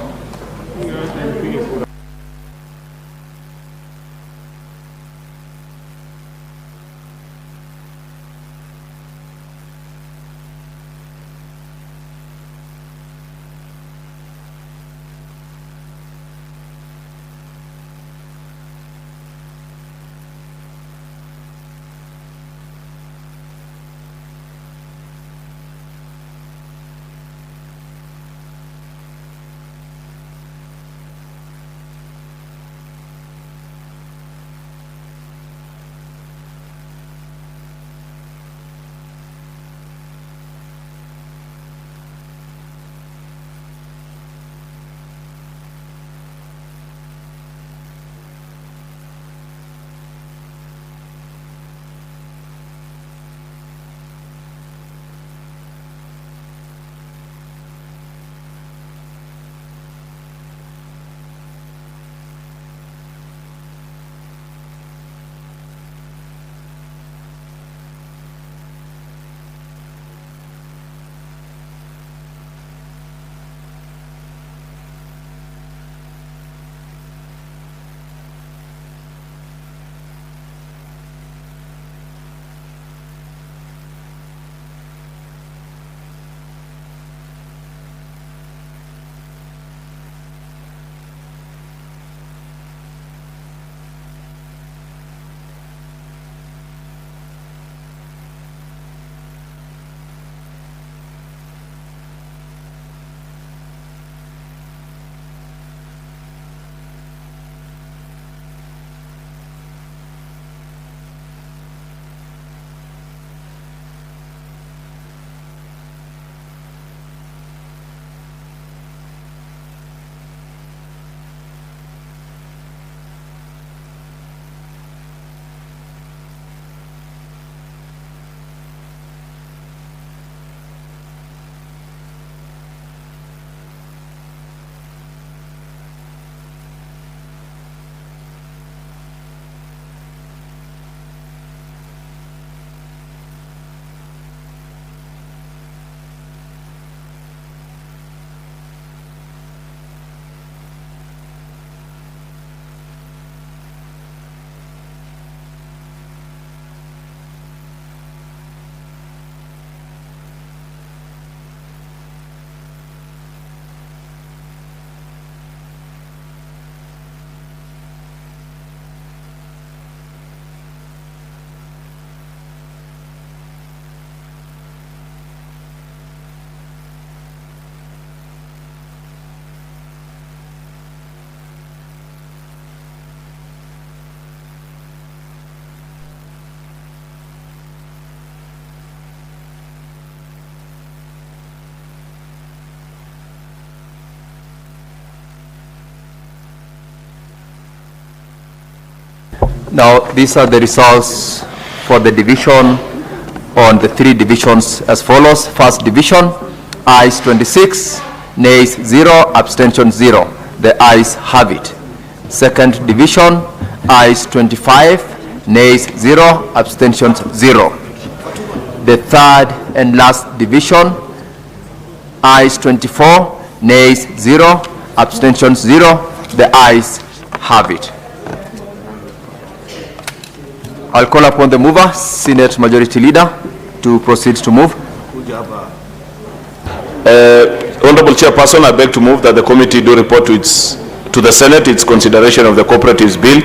Now, these are the results for the division on the three divisions as follows. First division, ayes 26, nays 0, abstention 0. The ayes have it. Second division, ayes 25, nays 0, abstentions 0. The third and last division, ayes 24, nays 0, abstentions 0. The ayes have it. I'll call upon the mover, Senate Majority Leader, to proceed to move. Honorable Chairperson, I beg to move that the committee do report to the Senate its consideration of the Cooperatives Bill,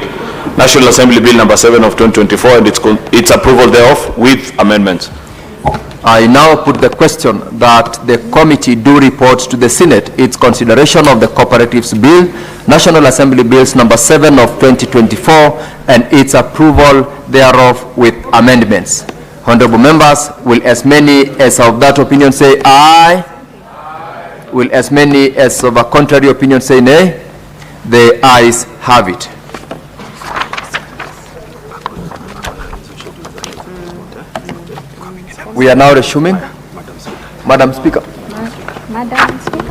National Assembly Bill number 7 of 2024, and its approval thereof with amendments. I now put the question that the committee do report to the Senate its consideration of the Cooperatives Bill, National Assembly Bills number 7 of 2024, and its approval thereof with amendments. Honorable members, will as many as of that opinion say aye? Aye. Will as many as of a contrary opinion say nay? The ayes have it. We are now resuming. Madam Speaker. Madam Speaker.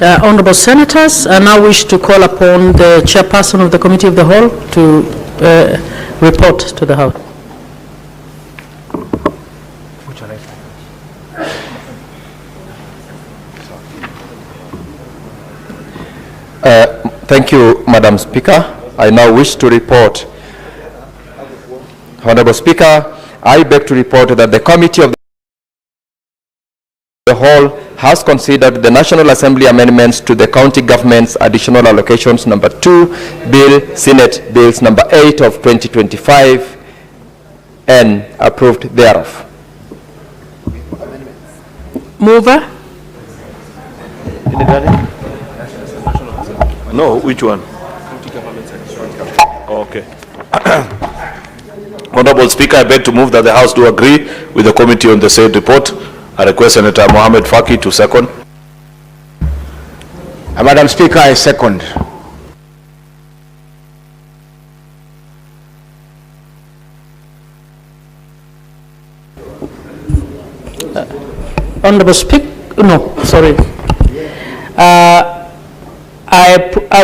Honorable Senators, I now wish to call upon the Chairperson of the Committee of the Whole to report to the House. Thank you, Madam Speaker. I now wish to report. Honorable Speaker, I beg to report that the Committee of the Whole has considered the National Assembly amendments to the County Government's Additional Allocations number 2 Bill, Senate Bills number 8 of 2025, and approved thereof. Mover? No, which one? Okay. Honorable Speaker, I beg to move that the House do agree with the committee on the said report. I request Senator Mohammed Faki to second. Madam Speaker, I second. Honorable Speaker, no, sorry. I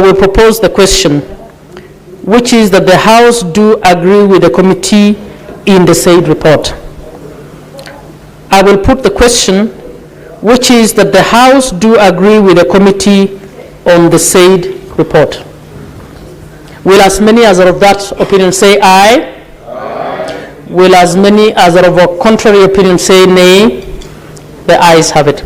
will propose the question, which is that the House do agree with the committee in the said report. I will put the question, which is that the House do agree with the committee on the said report. Will as many as are of that opinion say aye? Aye. Will as many as are of a contrary opinion say nay? The ayes have it.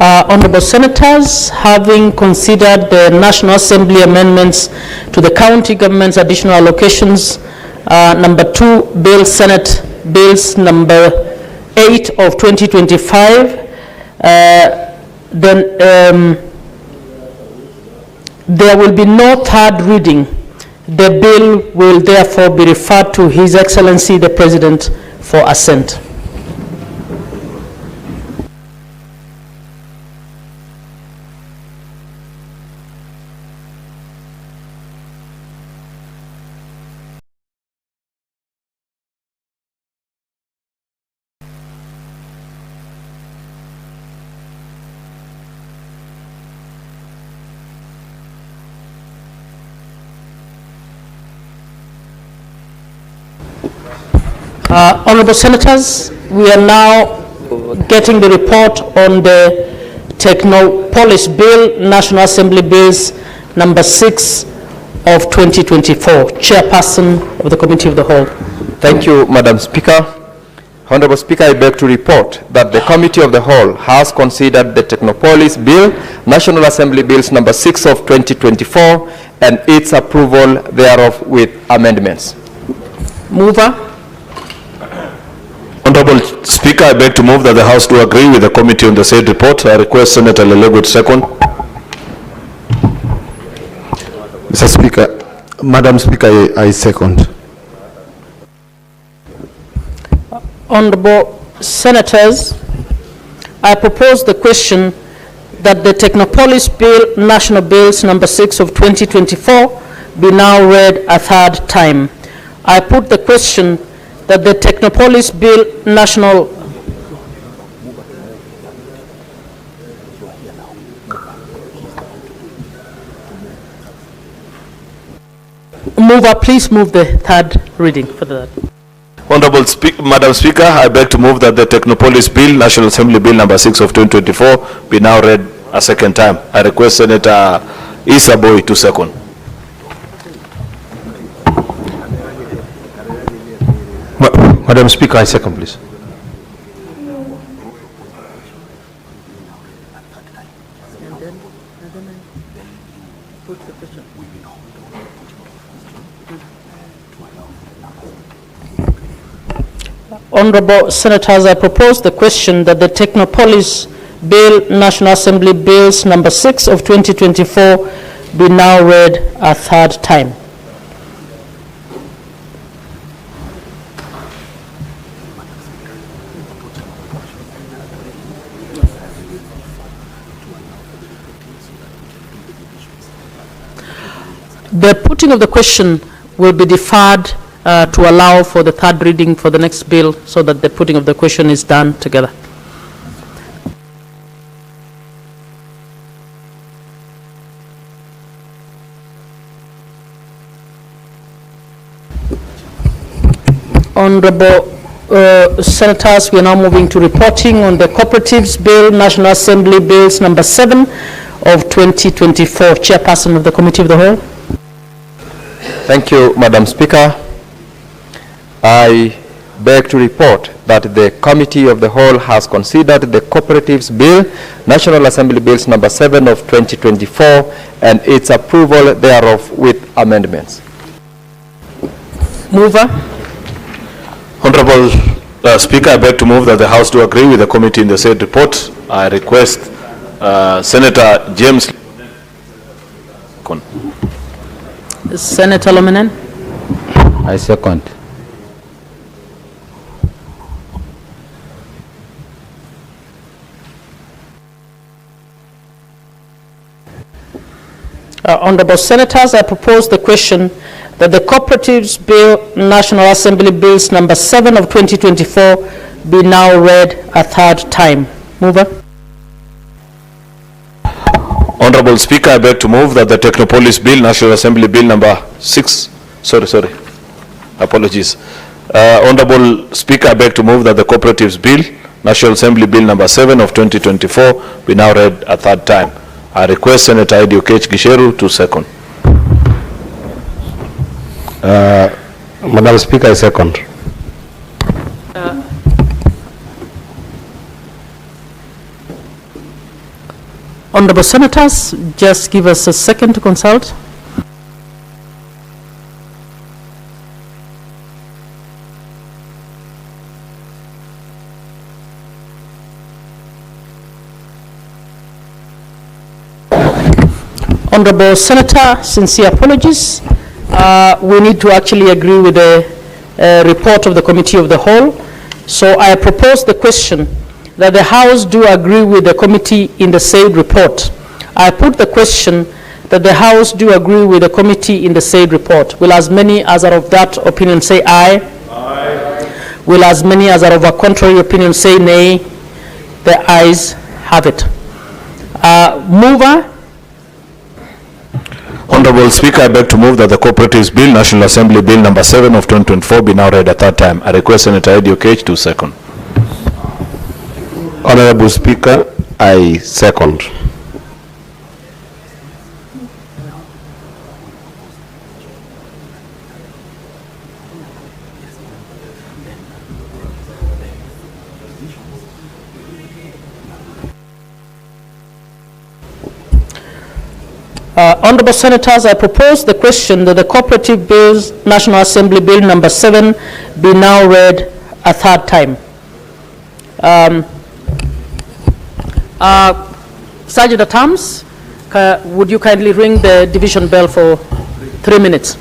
Honorable Senators, having considered the National Assembly amendments to the county government's additional allocations, number 2, Senate Bills number 8 of 2025, then there will be no third reading. The bill will therefore be referred to His Excellency the President for assent. Honorable Senators, we are now getting the report on the Technopolis Bill, National Assembly Bills number 6 of 2024. Chairperson of the Committee of the Whole. Thank you, Madam Speaker. Honorable Speaker, I beg to report that the Committee of the Whole has considered the Technopolis Bill, National Assembly Bills number 6 of 2024, and its approval thereof with amendments. Mover. Honorable Speaker, I beg to move that the House do agree with the committee on the said report. I request Senator Lelego to second. Mr. Speaker, Madam Speaker, I second. Honorable Senators, I propose the question that the Technopolis Bill, National Bills number 6 of 2024 be now read a third time. I put the question that the Technopolis Bill, National Mover, please move the third reading for that. Honorable Madam Speaker, I beg to move that the Technopolis Bill, National Assembly Bill number 6 of 2024 be now read a second time. I request Senator Isaboy to second. Madam Speaker, I second, please. Honorable Senators, I propose the question that the Technopolis Bill, National Assembly Bills number 6 of 2024 be now read a third time. The putting of the question will be deferred to allow for the third reading for the next bill, so that the putting of the question is done together. Honorable Senators, we are now moving to reporting on the Cooperatives Bill, National Assembly Bills number 7 of 2024. Chairperson of the Committee of the Whole. Thank you, Madam Speaker. I beg to report that the Committee of the Whole has considered the Cooperatives Bill, National Assembly Bills number 7 of 2024, and its approval thereof with amendments. Mover. Honorable Speaker, I beg to move that the House do agree with the committee in the said report. I request Senator James. Senator Lominen. I second. Honorable Senators, I propose the question that the Cooperatives Bill, National Assembly Bills number 7 of 2024 be now read a third time. Mover. Honorable Speaker, I beg to move that the Technopolis Bill, National Assembly Bill number 6, apologies. Honorable Speaker, I beg to move that the Cooperatives Bill, National Assembly Bill number 7 of 2024 be now read a third time. I request Senator Edio Kech Gisheru to second. Madam Speaker, I second. Honorable Senators, just give us a second to consult. Honorable Senator, sincere apologies. We need to actually agree with the report of the Committee of the Whole. So I propose the question that the House do agree with the committee in the said report. I put the question that the House do agree with the committee in the said report. Will as many as are of that opinion say aye? Aye. Will as many as are of a contrary opinion say nay? The ayes have it. Mover? Honorable Speaker, I beg to move that the Cooperatives Bill, National Assembly Bill number 7 of 2024 be now read a third time. I request Senator Eddie Okech to second. Honorable Speaker, I second. Honorable Senators, I propose the question that the Cooperative Bills, National Assembly Bill number 7 be now read a third time. Sergeant at Arms, would you kindly ring the division bell for 3 minutes?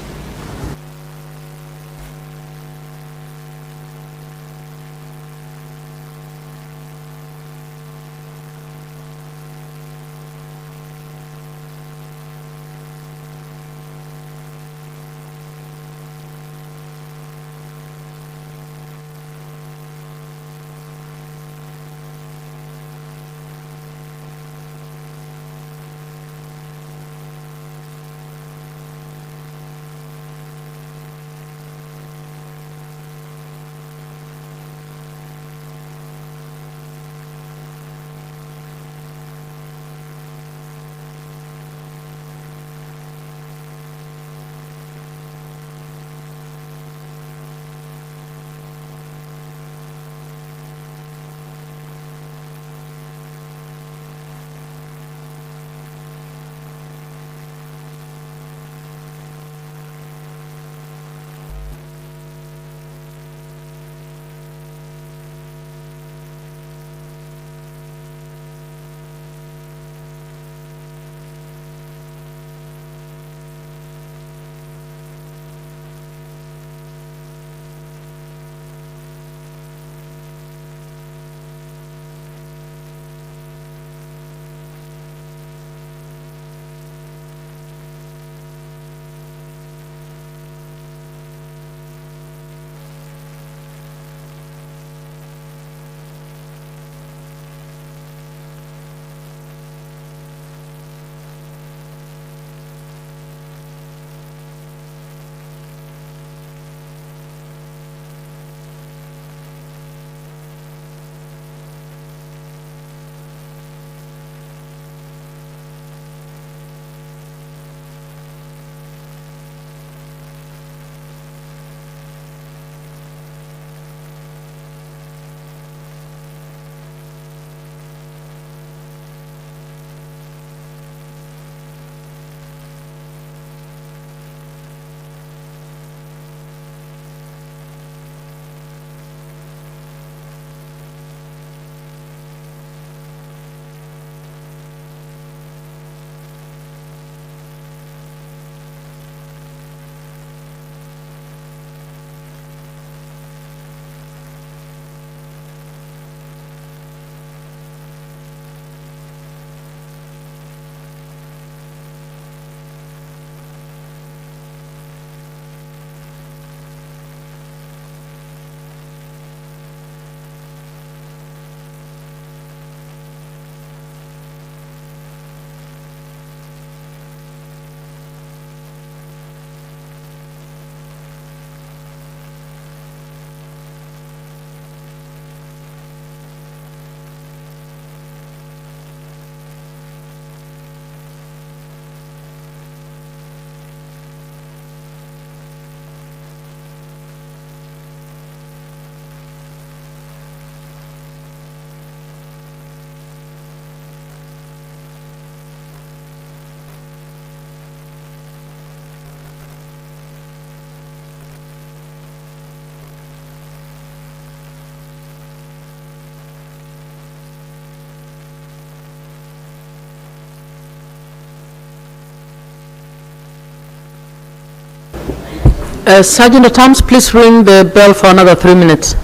Sergeant at Arms, please ring the bell for another 3 minutes.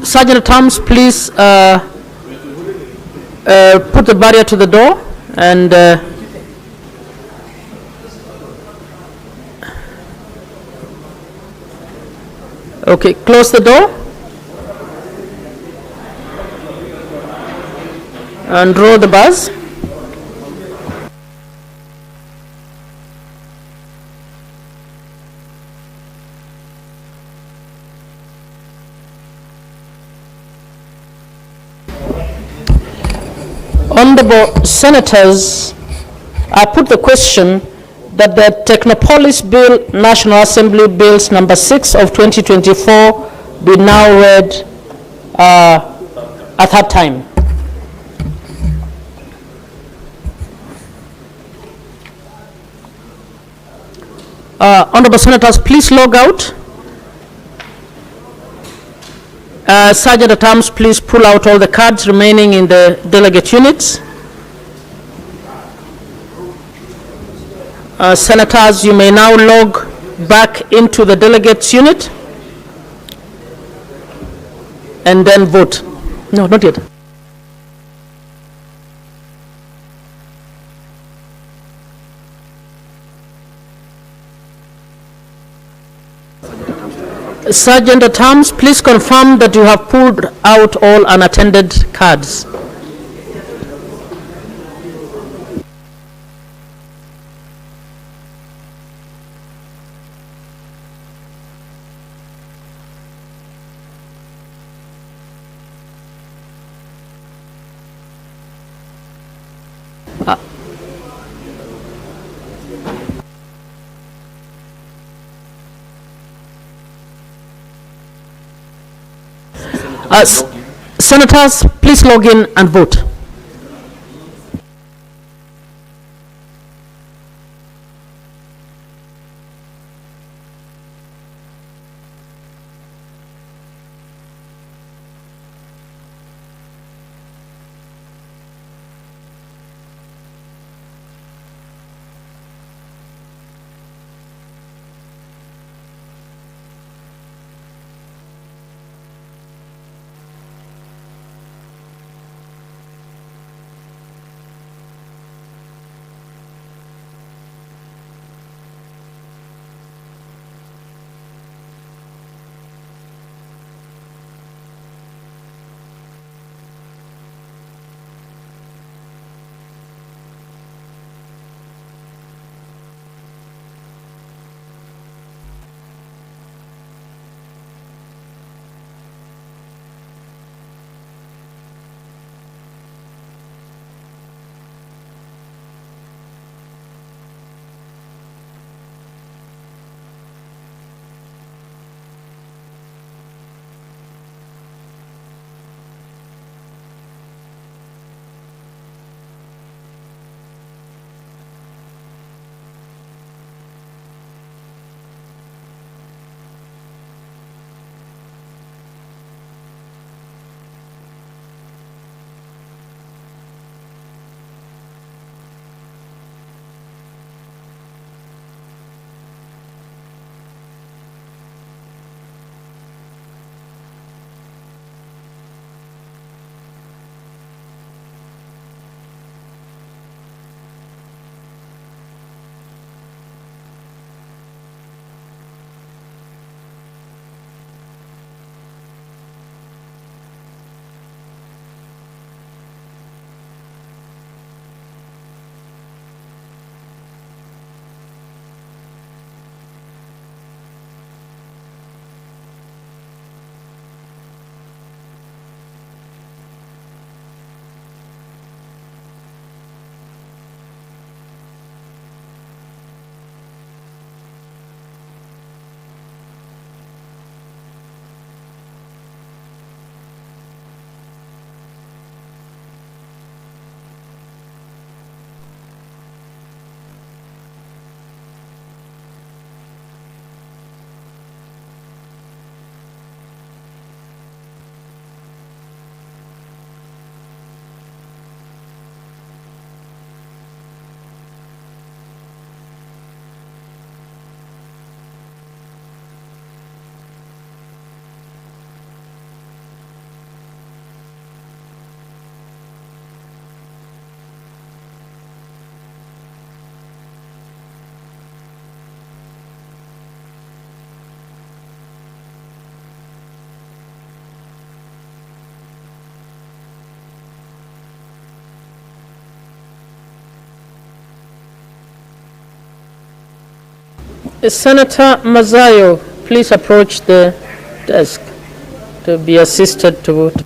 Sergeant at Arms, please put the barrier to the door and okay, close the door and roll the bars. Honorable Senators, I put the question that the Technopolis Bill, National Assembly Bills number 6 of 2024 be now read a third time. Honorable Senators, please log out. Sergeant at Arms, please pull out all the cards remaining in the delegate units. Senators, you may now log back into the delegates unit and then vote. No, not yet. Sergeant at Arms, please confirm that you have pulled out all unattended cards. Senators, please log in and vote. Senator Mazayo, please approach the desk to be assisted to vote.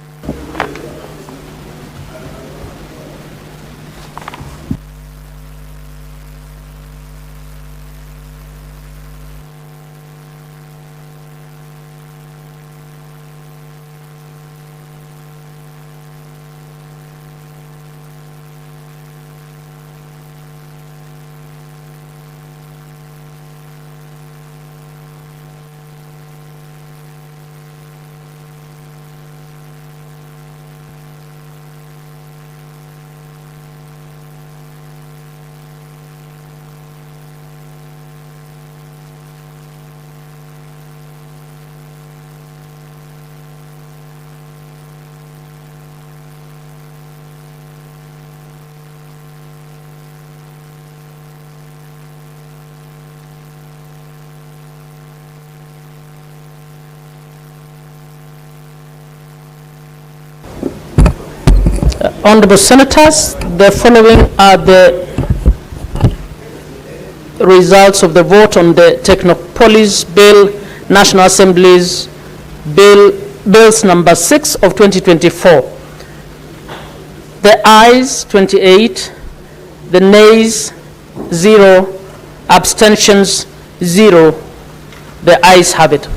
Honorable Senators, the following are the results of the vote on the Technopolis Bill, National Assembly's Bills number 6 of 2024. The ayes 28, the nays 0, abstentions 0. The ayes have it.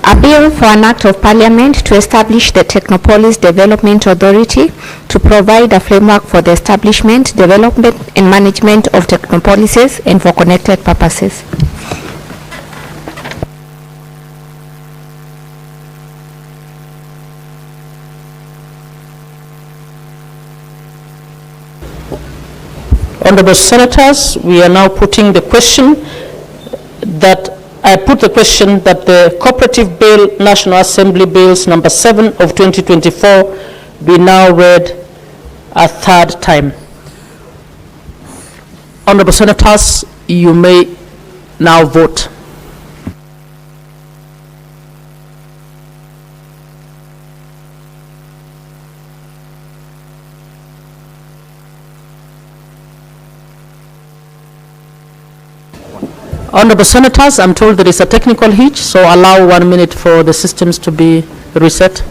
A bill for an act of parliament to establish the Technopolis Development Authority to provide a framework for the establishment, development and management of technopolises and for connected purposes. Honorable Senators, we are now putting the question that I put the question that the Cooperative Bill, National Assembly Bills number 7 of 2024 be now read a third time. Honorable Senators, you may now vote. Honorable Senators, I'm told there is a technical hitch, so allow 1 minute for the systems to be reset.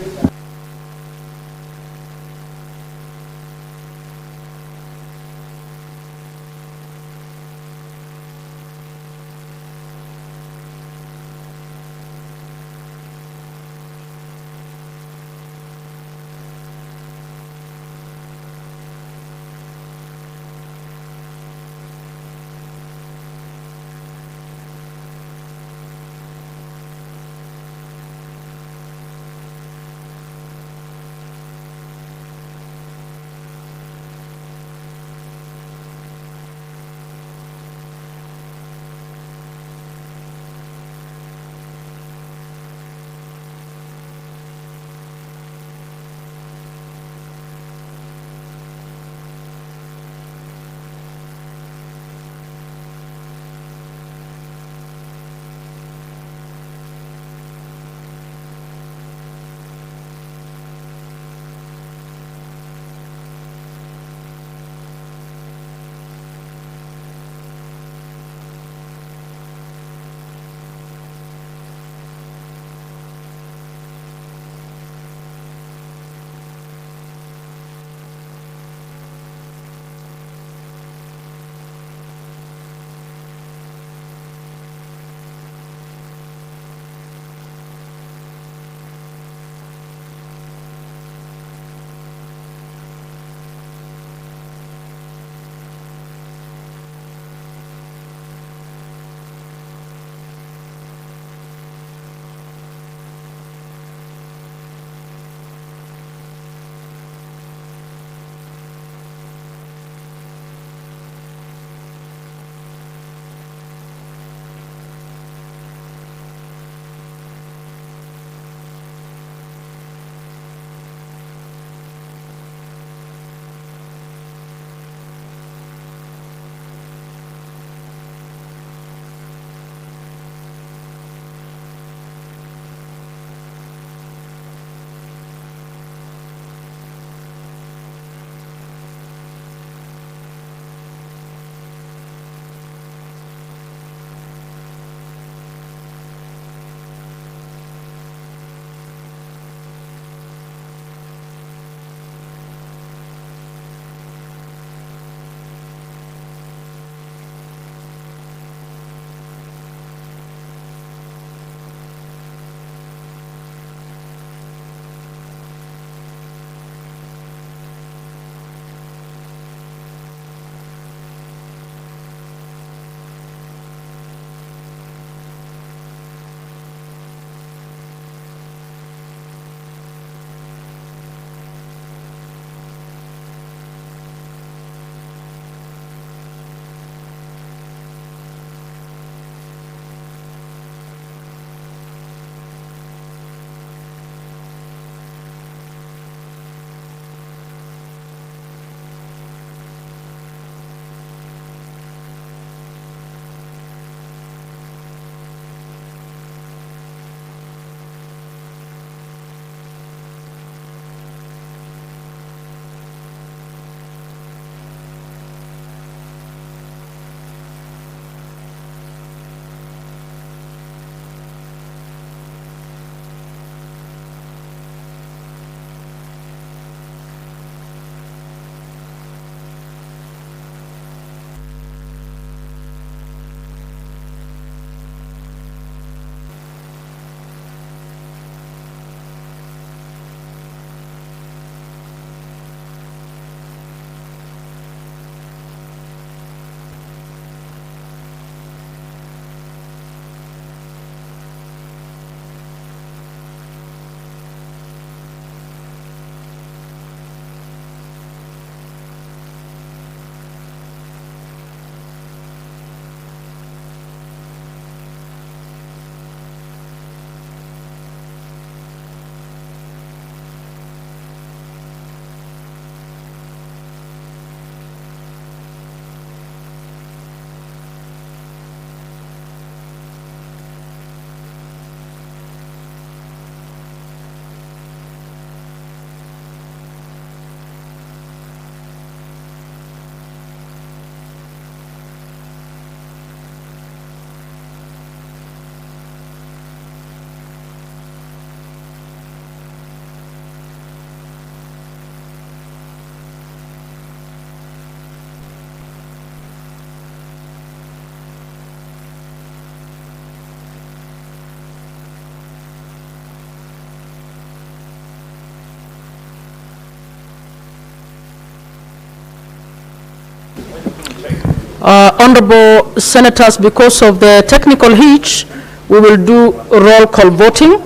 Honorable Senators, because of the technical hitch, we will do roll call voting,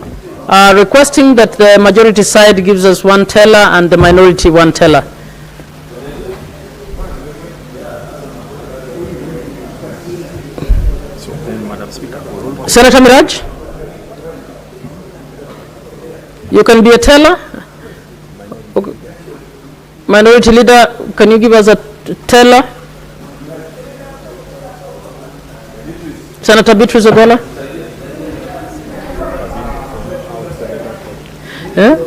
requesting that the majority side gives us 1 teller and the minority 1 teller. Senator Miraj, you can be a teller. Okay. Minority Leader, can you give us a teller? Senator Beatrice Ogola? Yeah?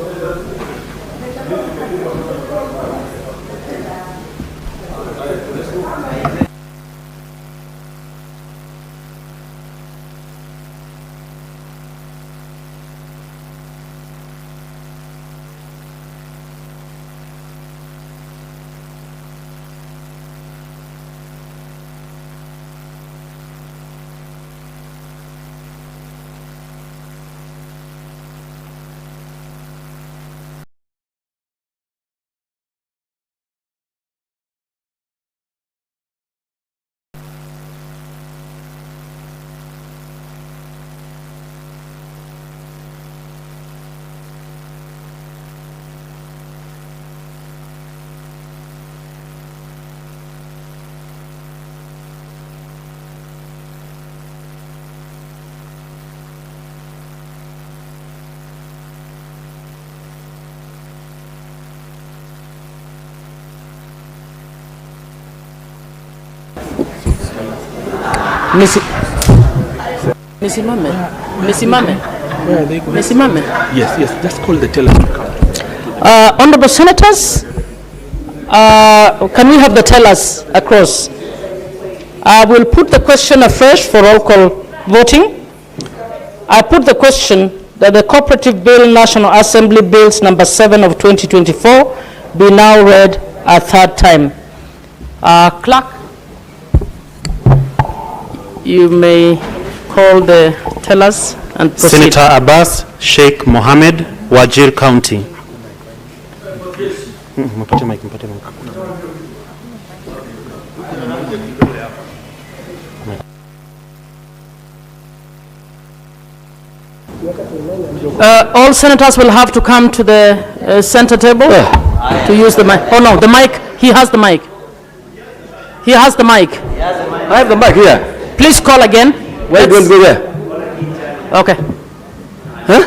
Nisimame. Yes, just call the teller to come. Honorable Senators, can we have the tellers across? I will put the question afresh for roll call voting. I put the question that the Cooperative Bill National Assembly Bills number 7 of 2024 be now read a third time. Clerk, you may call the tellers and proceed. Senator Abbas Sheikh Mohammed, Wajir County. All senators will have to come to the center table to use the mic. Oh no, the mic, he has the mic. He has the mic. I have the mic here. Please call again. Why don't go there? Okay. Huh?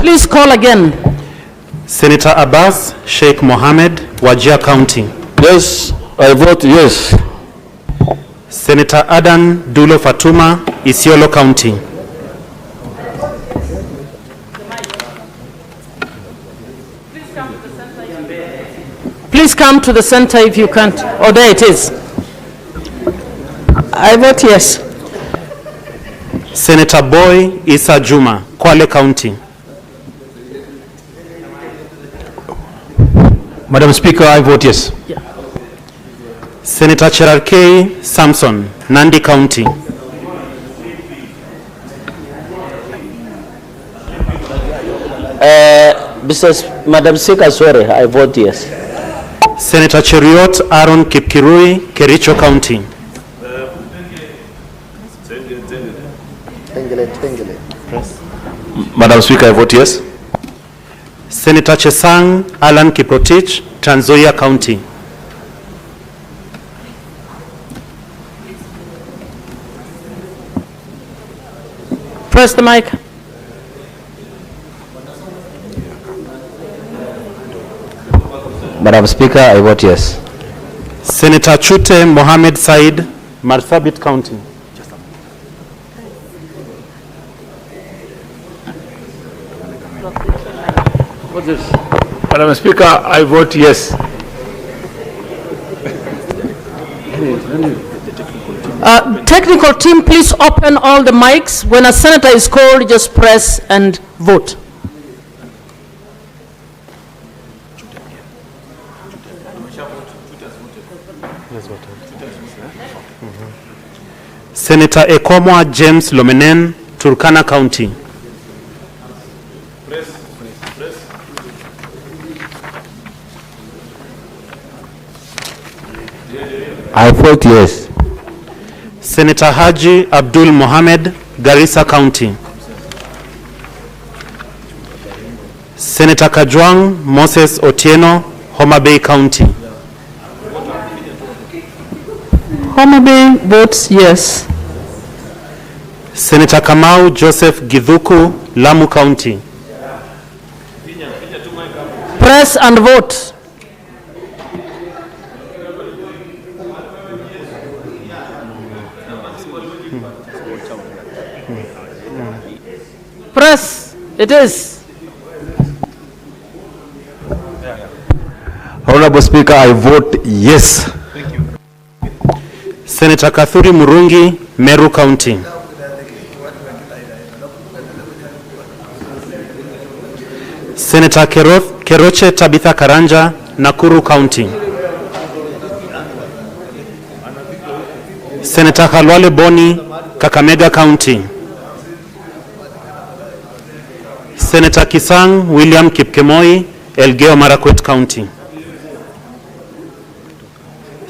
Please call again. Senator Abbas Sheikh Mohammed, Wajir County. Yes, I vote yes. Senator Adan Dulo Fatuma, Isiolo County. Please come to the center if you can't. Oh, there it is. I vote yes. Senator Boy Issa Juma, Kwale County. Madam Speaker, I vote yes. Yeah. Senator Cherarkei Samson, Nandi County. Madam Speaker, sorry, I vote yes. Senator Cheriot Aaron Kipkirui, Kericho County. Madam Speaker, I vote yes. Senator Chesang Alan Kiprotich, Trans Nzoia County. Press the mic. Madam Speaker, I vote yes. Senator Chute Mohammed Said, Marsabit County. What's this? Madam Speaker, I vote yes. Technical team, please open all the mics. When a senator is called, just press and vote. Senator Ekomwa James Lomenen, Turkana County. I vote yes. Senator Haji Abdul Mohamed, Garissa County. Senator Kajwang Moses Otieno, Homa Bay County. Homa Bay votes yes. Senator Kamau Joseph Githuku, Lamu County. Press and vote. Press. It is. Honorable Speaker, I vote yes. Senator Kathuri Murungi, Meru County. Senator Keroche Tabitha Karanja, Nakuru County. Senator Khalwale Boni, Kakamega County. Senator Kisang William Kipkemoi, Elgeyo Marakwet County.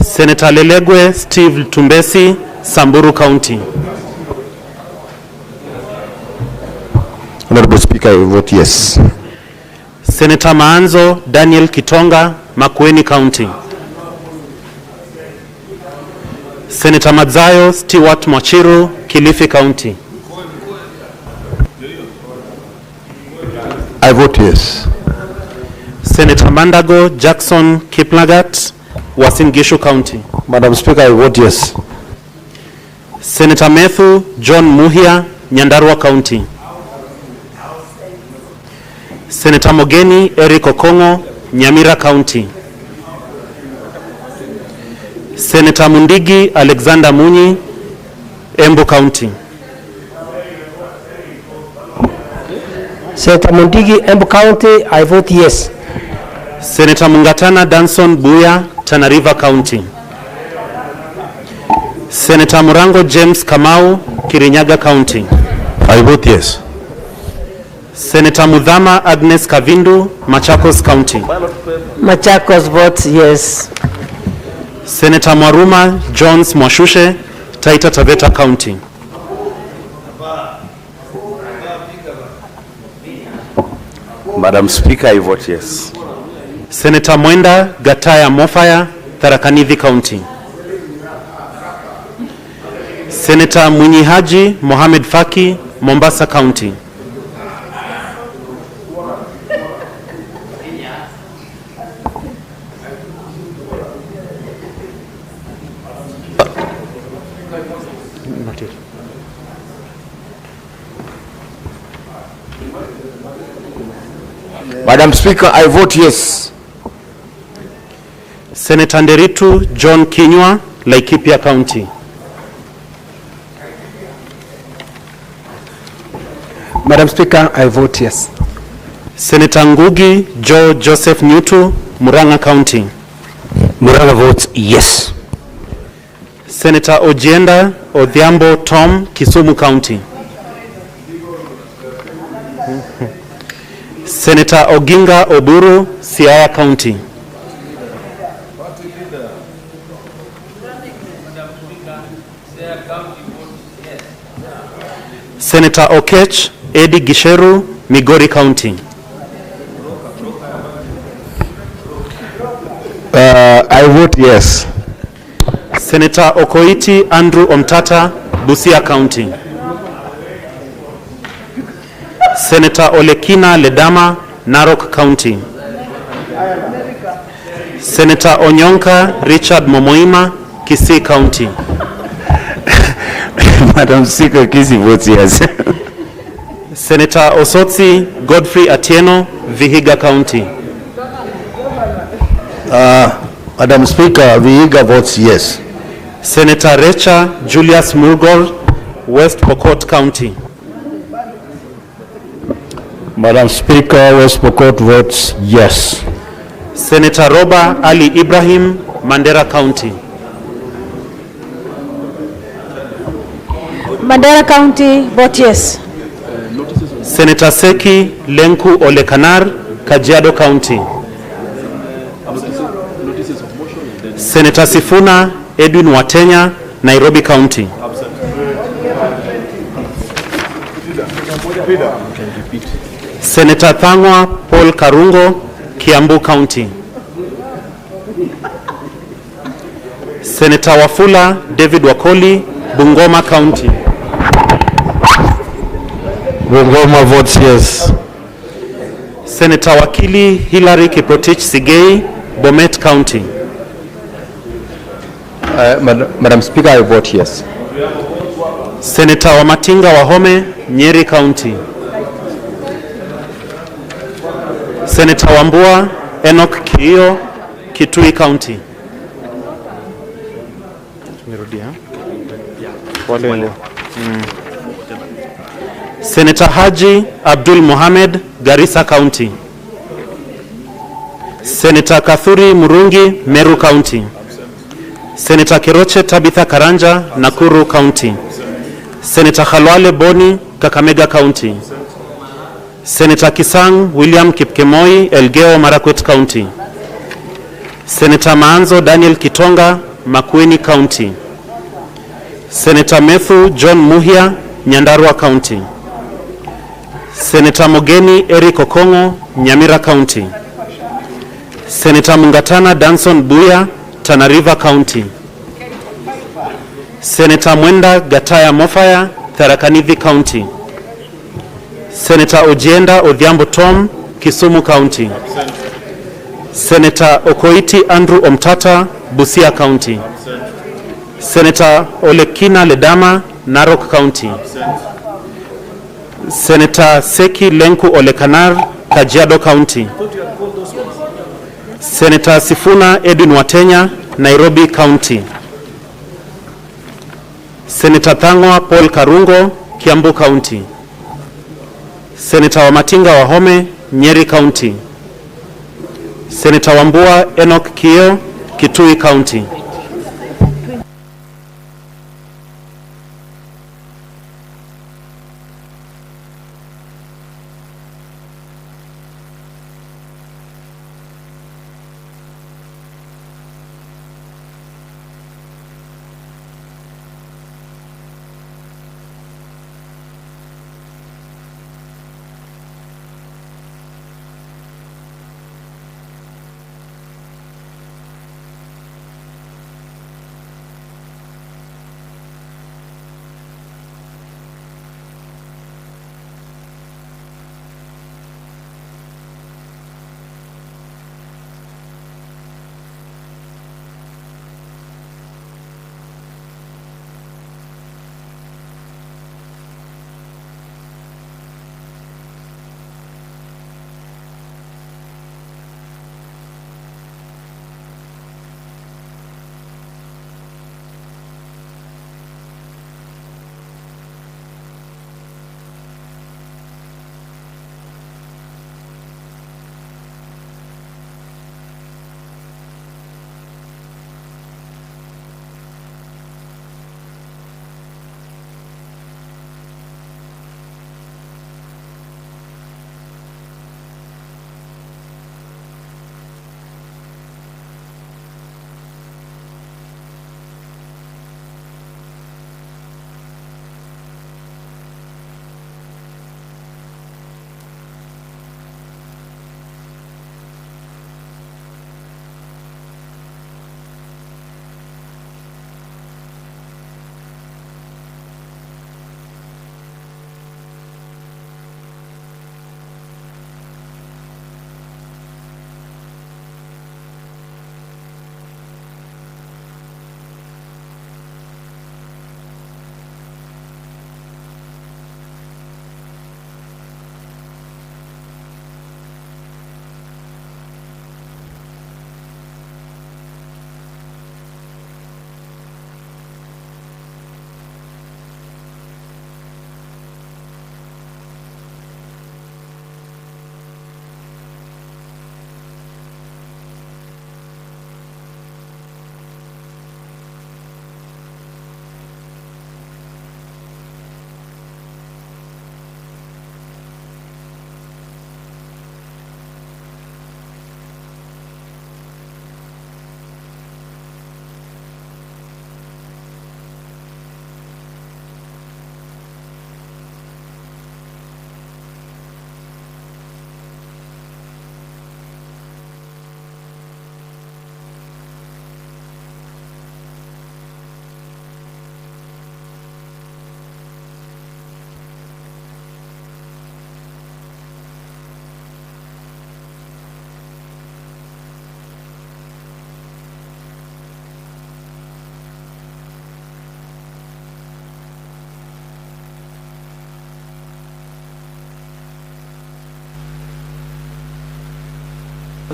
Senator Lelegwe Steve Tumbesi, Samburu County. Honorable Speaker, I vote yes. Senator Maanzo Daniel Kitonga, Makueni County. Senator Madzayo Stewart Machiru, Kilifi County. I vote yes. Senator Mandago Jackson Kiplagat, Uasin Gishu County. Madam Speaker, I vote yes. Senator Methu John Muhia, Nyandarua County. Senator Mogeni Eric Okongo, Nyamira County. Senator Mundigi Alexander Munyi, Embu County. Senator Mundigi, Embu County, I vote yes. Senator Mungatana Danson Buya, Tana River County. Senator Murango James Kamau, Kirinyaga County. I vote yes. Senator Mudhama Agnes Kavindu, Machakos County. Machakos votes yes. Senator Mwaruma Jones Mwashushe, Taita Taveta County. Madam Speaker, I vote yes. Senator Mwenda Gataya Mofaya, Tharaka Nithi County. Senator Mwinyi Haji Mohamed Faki, Mombasa County. Madam Speaker, I vote yes. Senator Nderitu John Kinyua, Laikipia County. Madam Speaker, I vote yes. Senator Ngugi Joe Joseph Nyutu, Murang'a County. Murang'a votes yes. Senator Ojienda Odhiambo Tom, Kisumu County. Senator Oginga Oburu, Siaya County. Senator Okech Eddie Gisheru, Migori County. I vote yes. Senator Okoiti Andrew Omtata, Busia County. Senator Olekina Ledama, Narok County. Senator Onyonka Richard Momoima, Kisii County. Madam Speaker, Kisii votes yes. Senator Osotsi Godfrey Atieno, Vihiga County. Madam Speaker, Vihiga votes yes. Senator Recha Julius Murgor, West Pokot County. Madam Speaker, West Pokot votes yes. Senator Roba Ali Ibrahim, Mandera County. Mandera County, vote yes. Senator Seki Lenku Olekanar, Kajiado County. Senator Sifuna Edwin Watenya, Nairobi County. Senator Thangwa Paul Karungo, Kiambu County. Senator Wafula David Wakoli, Bungoma County. Bungoma votes yes. Senator Wakili Hilary Kiprotich Sigei, Bomet County. Madam Speaker, I vote yes. Senator Wamatinga Wahome, Nyeri County. Senator Wambua Enoch Kiio, Kitui County. Senator Haji Abdul Mohamed, Garissa County. Senator Kathuri Murungi, Meru County. Senator Kiroche Tabitha Karanja, Nakuru County. Senator Khalwale Boni, Kakamega County. Senator Kisang William Kipkemoi, Elgeyo Marakwet County. Senator Maanzo Daniel Kitonga, Makueni County. Senator Methu John Muhia, Nyandarua County. Senator Mogeni Eric Okongo, Nyamira County. Senator Mungatana Danson Buya, Tana River County. Senator Mwenda Gataya Mofaya, Tharaka Nithi County. Senator Ojienda Odhiambo Tom, Kisumu County. Senator Okoiti Andrew Omtata, Busia County. Senator Olekina Ledama, Narok County. Senator Seki Lenku Olekanar, Kajiado County. Senator Sifuna Edwin Watenya, Nairobi County. Senator Thangwa Paul Karungo, Kiambu County. Senator Wamatinga Wahome, Nyeri County. Senator Wambua Enoch Kiio, Kitui County.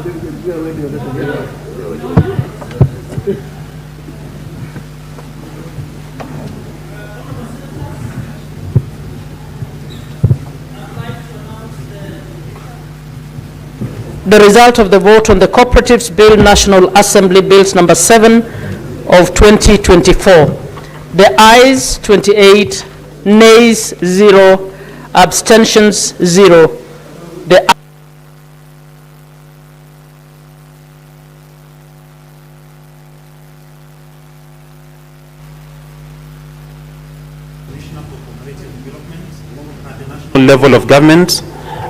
The result of the vote on the Cooperatives Bill, National Assembly Bills number 7 of 2024. The ayes 28, nays 0, abstentions 0. The level of government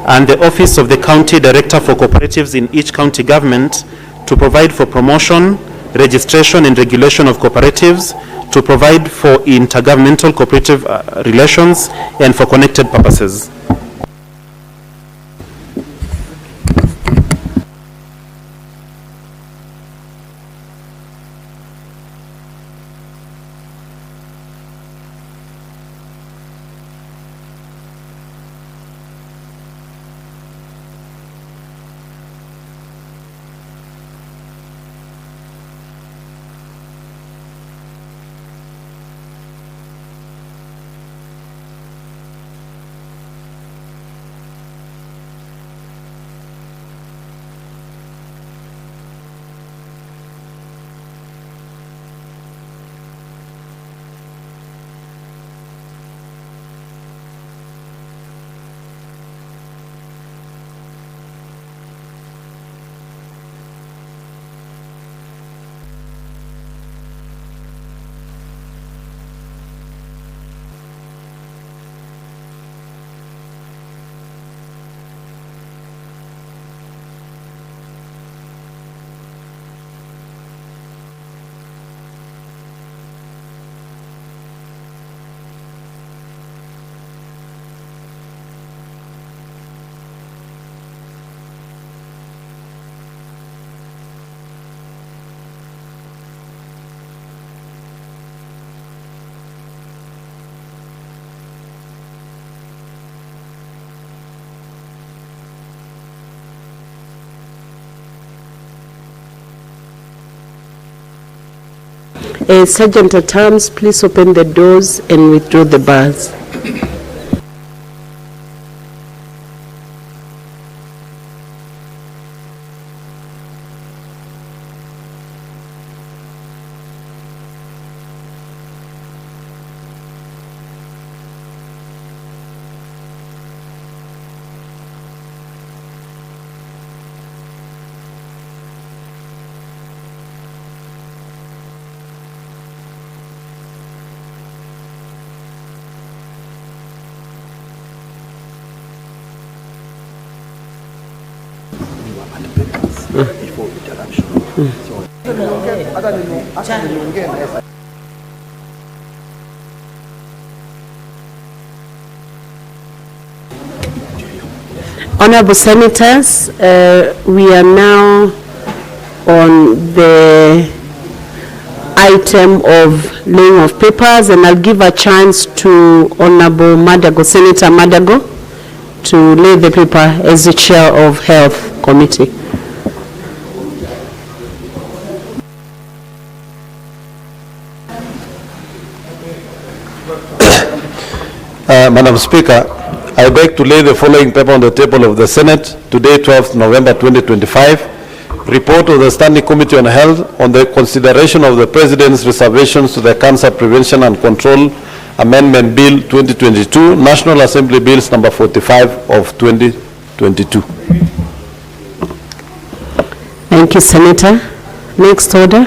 and the Office of the County Director for Cooperatives in each county government to provide for promotion, registration and regulation of cooperatives, to provide for intergovernmental cooperative relations and for connected purposes. Sergeant at arms, please open the doors and withdraw the bars. Before interaction. Honorable Senators, we are now on the item of laying of papers, and I'll give a chance to Honorable Madago, Senator Madago, to lay the paper as the Chair of Health Committee. Madam Speaker, I beg to lay the following paper on the table of the Senate today, 12th November 2025. Report of the Standing Committee on Health on the consideration of the President's reservations to the Cancer Prevention and Control Amendment Bill 2022, National Assembly Bills number 45 of 2022. Thank you, Senator. Next order.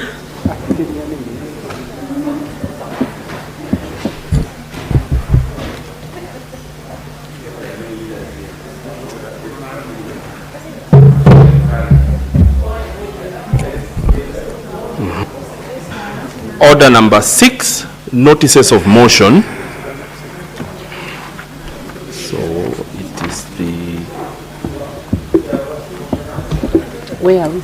Order number 6, notices of motion. So it is the... Where are we?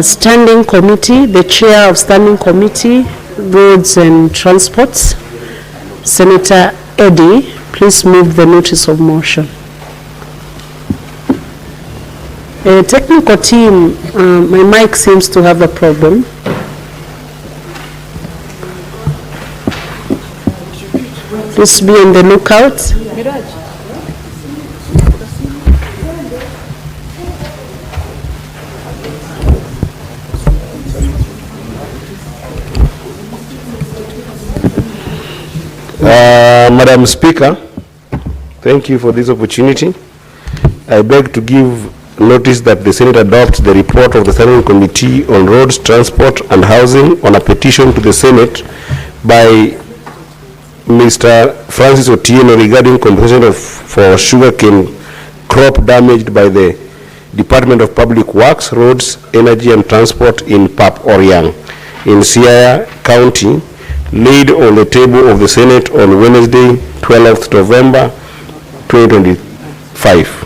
Standing committee, the chair of standing committee, roads and transports, Senator Eddy, please move the notice of motion. Technical team, my mic seems to have a problem. Please be on the lookout. Madam Speaker, thank you for this opportunity. I beg to give notice that the Senate adopts the report of the Standing Committee on Roads, Transport and Housing on a petition to the Senate by Mr. Francis Otieno regarding compensation for sugarcane crop damaged by the Department of Public Works, Roads, Energy and Transport in Pap Oriang in Siaya County, laid on the table of the Senate on Wednesday, 12th November 2025.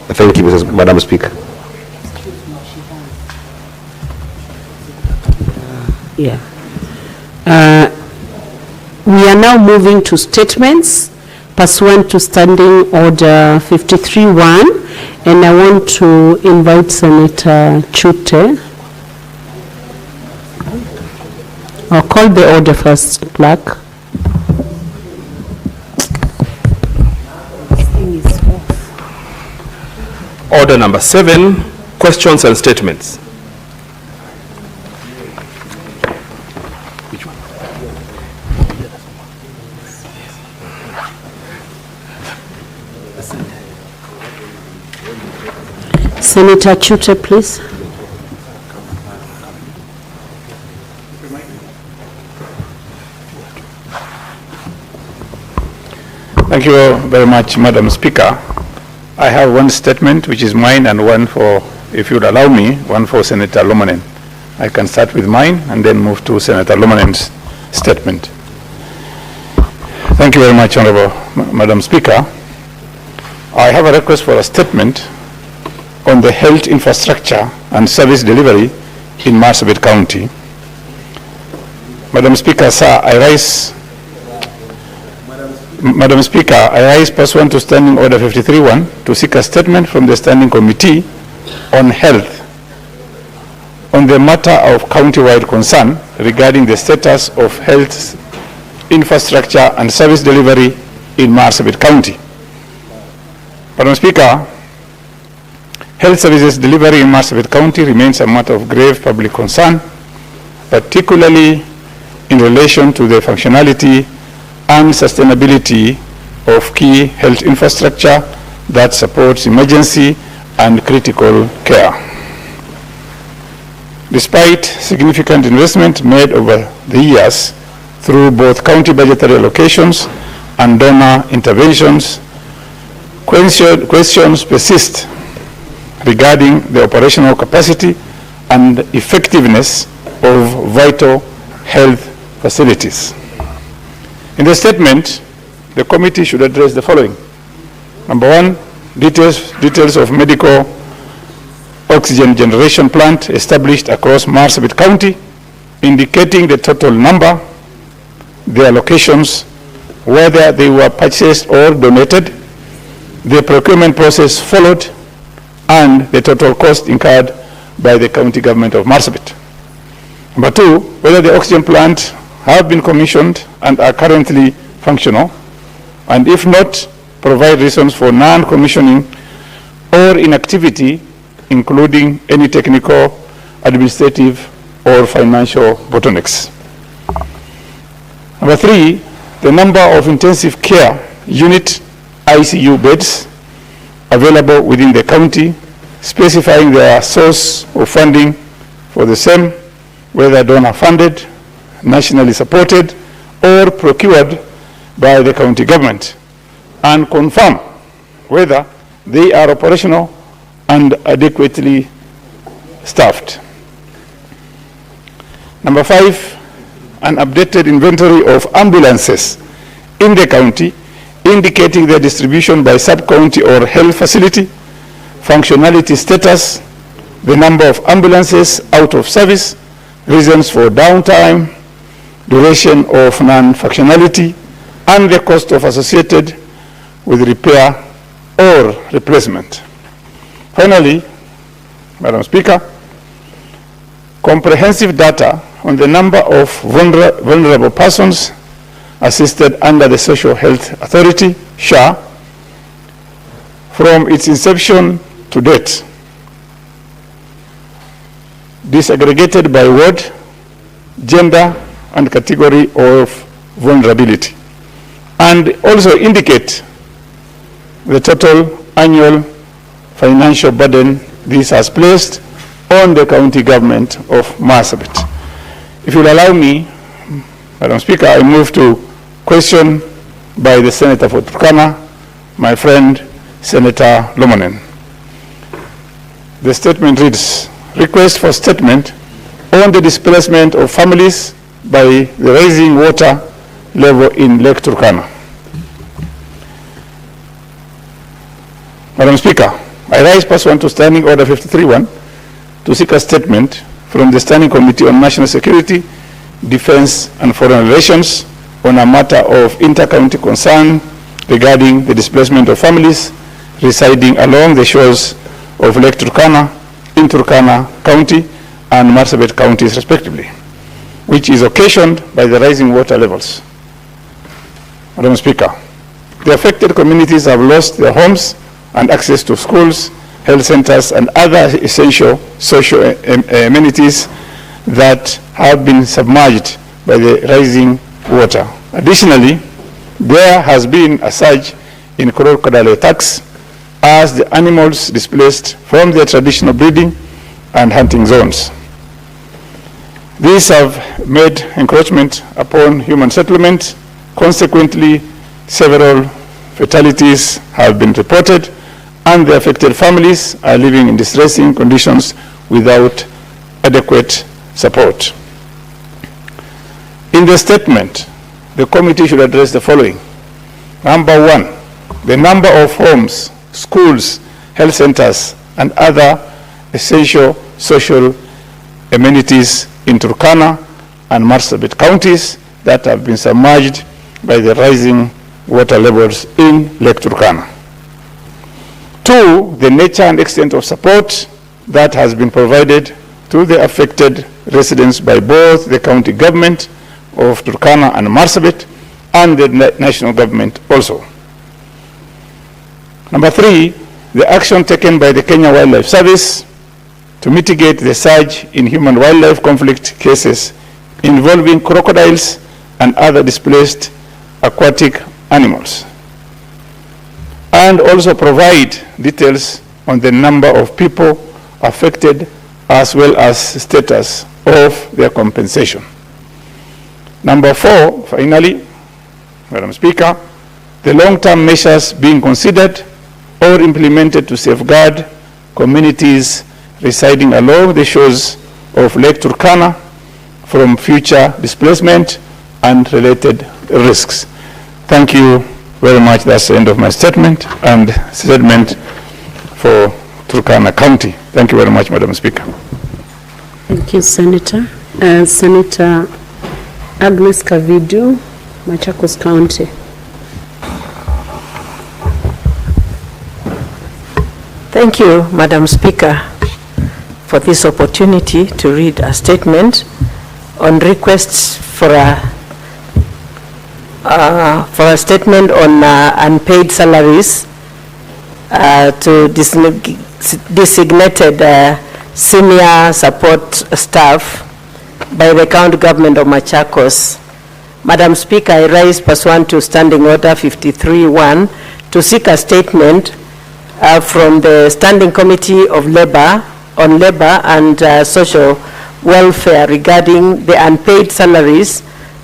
Thank you, Madam Speaker. We are now moving to statements pursuant to Standing Order 53-1, and I want to invite Senator Chute. I'll call the order first, Clerk. Order number 7, questions and statements. Which one? Senator Chute, please. Thank you very much, Madam Speaker. I have one statement which is mine and one for, if you would allow me, one for Senator Lomanen. I can start with mine and then move to Senator Lomanen's statement. Thank you very much, Honorable Madam Speaker. I have a request for a statement on the health infrastructure and service delivery in Marsabit County. Madam Speaker, sir, Madam Speaker, I rise pursuant to Standing Order 53-1 to seek a statement from the Standing Committee on Health on the matter of county-wide concern regarding the status of health infrastructure and service delivery in Marsabit County. Madam Speaker, health services delivery in Marsabit County remains a matter of grave public concern, particularly in relation to the functionality and sustainability of key health infrastructure that supports emergency and critical care. Despite significant investment made over the years through both county budgetary allocations and donor interventions, questions persist regarding the operational capacity and effectiveness of vital health facilities. In the statement, the committee should address the following. Number 1, details of medical oxygen generation plant established across Marsabit County, indicating the total number, their locations, whether they were purchased or donated, the procurement process followed, and the total cost incurred by the county government of Marsabit. Number 2, whether the oxygen plant have been commissioned and are currently functional, and if not, provide reasons for non-commissioning or inactivity, including any technical, administrative, or financial bottlenecks. Number 3, the number of intensive care unit ICU beds available within the county, specifying their source of funding for the same, whether donor funded, nationally supported, or procured by the county government, and confirm whether they are operational and adequately staffed. Number 5, an updated inventory of ambulances in the county, indicating their distribution by sub-county or health facility, functionality status, the number of ambulances out of service, reasons for downtime, duration of non-functionality, and the cost of associated with repair or replacement. Finally, Madam Speaker, comprehensive data on the number of vulnerable persons assisted under the Social Health Authority, SHA, from its inception to date, disaggregated by ward, gender, and category of vulnerability, and also indicate the total annual financial burden this has placed on the county government of Marsabit. If you'll allow me, Madam Speaker, I move to question by the Senator for Turkana, my friend, Senator Lomonen. The statement reads, request for statement on the displacement of families by the rising water level in Lake Turkana. Madam Speaker, I rise pursuant to Standing Order 53-1 to seek a statement from the Standing Committee on National Security, Defense and Foreign Relations on a matter of inter-county concern regarding the displacement of families residing along the shores of Lake Turkana, in Turkana County and Marsabit counties respectively, which is occasioned by the rising water levels. Madam Speaker, the affected communities have lost their homes and access to schools, health centers, and other essential social amenities that have been submerged by the rising water. Additionally, there has been a surge in crocodile attacks as the animals displaced from their traditional breeding and hunting zones. These have made encroachment upon human settlement. Consequently, several fatalities have been reported, and the affected families are living in distressing conditions without adequate support. In the statement, the committee should address the following. Number one, the number of homes, schools, health centers, and other essential social amenities in Turkana and Marsabit counties that have been submerged by the rising water levels in Lake Turkana. Two, the nature and extent of support that has been provided to the affected residents by both the county government of Turkana and Marsabit and the national government also. Number three, the action taken by the Kenya Wildlife Service to mitigate the surge in human-wildlife conflict cases involving crocodiles and other displaced aquatic animals, and also provide details on the number of people affected as well as status of their compensation. Number four, finally, Madam Speaker, the long-term measures being considered or implemented to safeguard communities residing along the shores of Lake Turkana from future displacement and related risks. Thank you very much. That's the end of my statement and statement for Turkana County. Thank you very much, Madam Speaker. Thank you, Senator. Senator Agnes Kavidu, Machakos County. Thank you, Madam Speaker, for this opportunity to read a statement on requests for a statement on unpaid salaries to designated senior support staff by the county government of Machakos. Madam Speaker, I rise pursuant to Standing Order 53-1 to seek a statement from the Standing Committee of Labor on Labor and Social Welfare regarding the unpaid salaries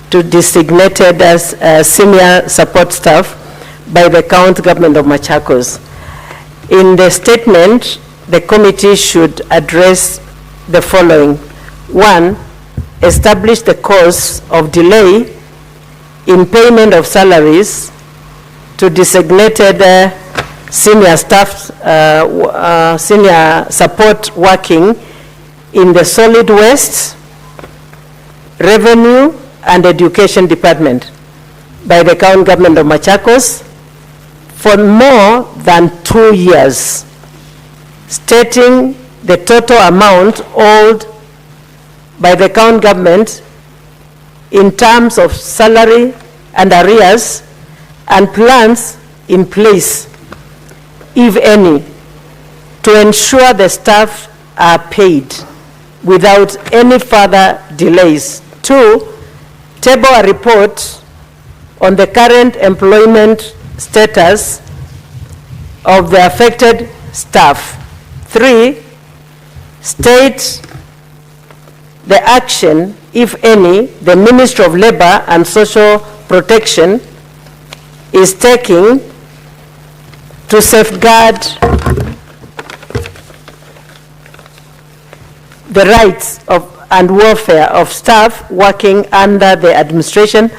to designated as senior support staff by the county government of Machakos. In the statement, the committee should address the following. One, establish the cause of delay in payment of salaries to designated senior staff, senior support working in the solid waste, revenue, and education department by the county government of Machakos for more than 2 years, stating the total amount owed by the county government in terms of salary and arrears and plans in place, if any, to ensure the staff are paid without any further delays. 2, table a report on the current employment status of the affected staff. 3, state the action, if any, the Ministry of Labor and Social Protection is taking to safeguard the rights of and welfare of staff working under the administration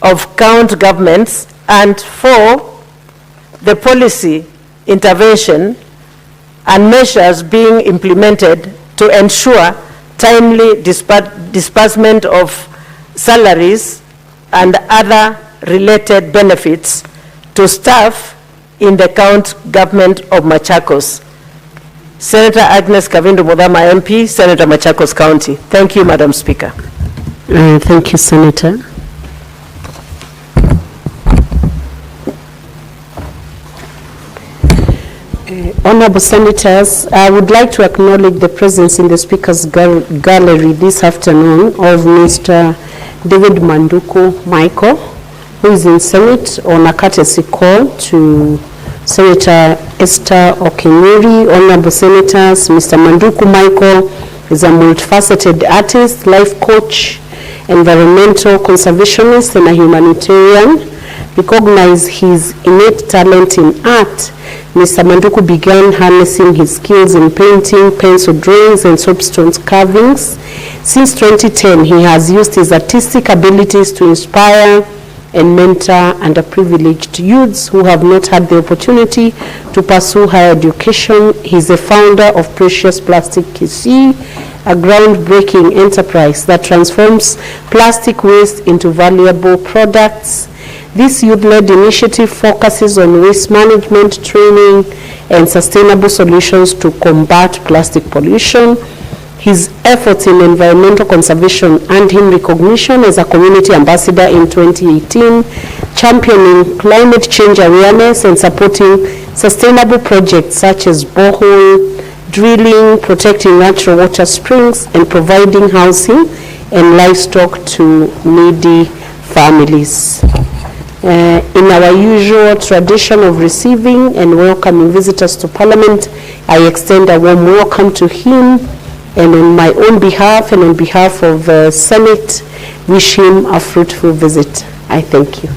of county governments, and 4, the policy intervention and measures being implemented to ensure timely disbursement of salaries and other related benefits to staff in the county government of Machakos. Senator Agnes Kavindu Mudhama MP, Senator Machakos County. Thank you, Madam Speaker. Thank you, Senator. Honorable Senators, I would like to acknowledge the presence in the Speaker's gallery this afternoon of Mr. David Manduku Michael, who is in Senate on a courtesy call to Senator Esther Okenyuri. Honorable Senators, Mr. Manduku Michael is a multifaceted artist, life coach, environmental conservationist, and a humanitarian. Recognize his innate talent in art. Mr. Manduku began harnessing his skills in painting, pencil drawings, and soapstone carvings. Since 2010, he has used his artistic abilities to inspire and mentor underprivileged youths who have not had the opportunity to pursue higher education. He is the founder of Precious Plastic KC, a groundbreaking enterprise that transforms plastic waste into valuable products. This youth-led initiative focuses on waste management, training, and sustainable solutions to combat plastic pollution. His efforts in environmental conservation earned him recognition as a community ambassador in 2018, championing climate change awareness and supporting sustainable projects such as borehole drilling, protecting natural water springs, and providing housing and livestock to needy families. In our usual tradition of receiving and welcoming visitors to Parliament, I extend a warm welcome to him, and on my own behalf and on behalf of the Senate, wish him a fruitful visit. I thank you.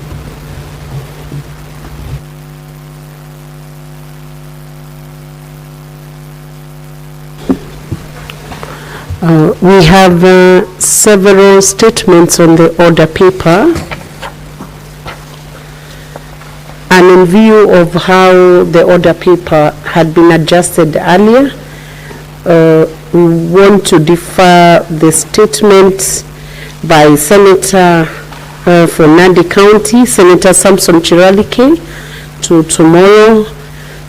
We have several statements on the order paper. And in view of how the order paper had been adjusted earlier, we want to defer the statement by Senator from Nandi County, Senator Samson Chiralike, to tomorrow.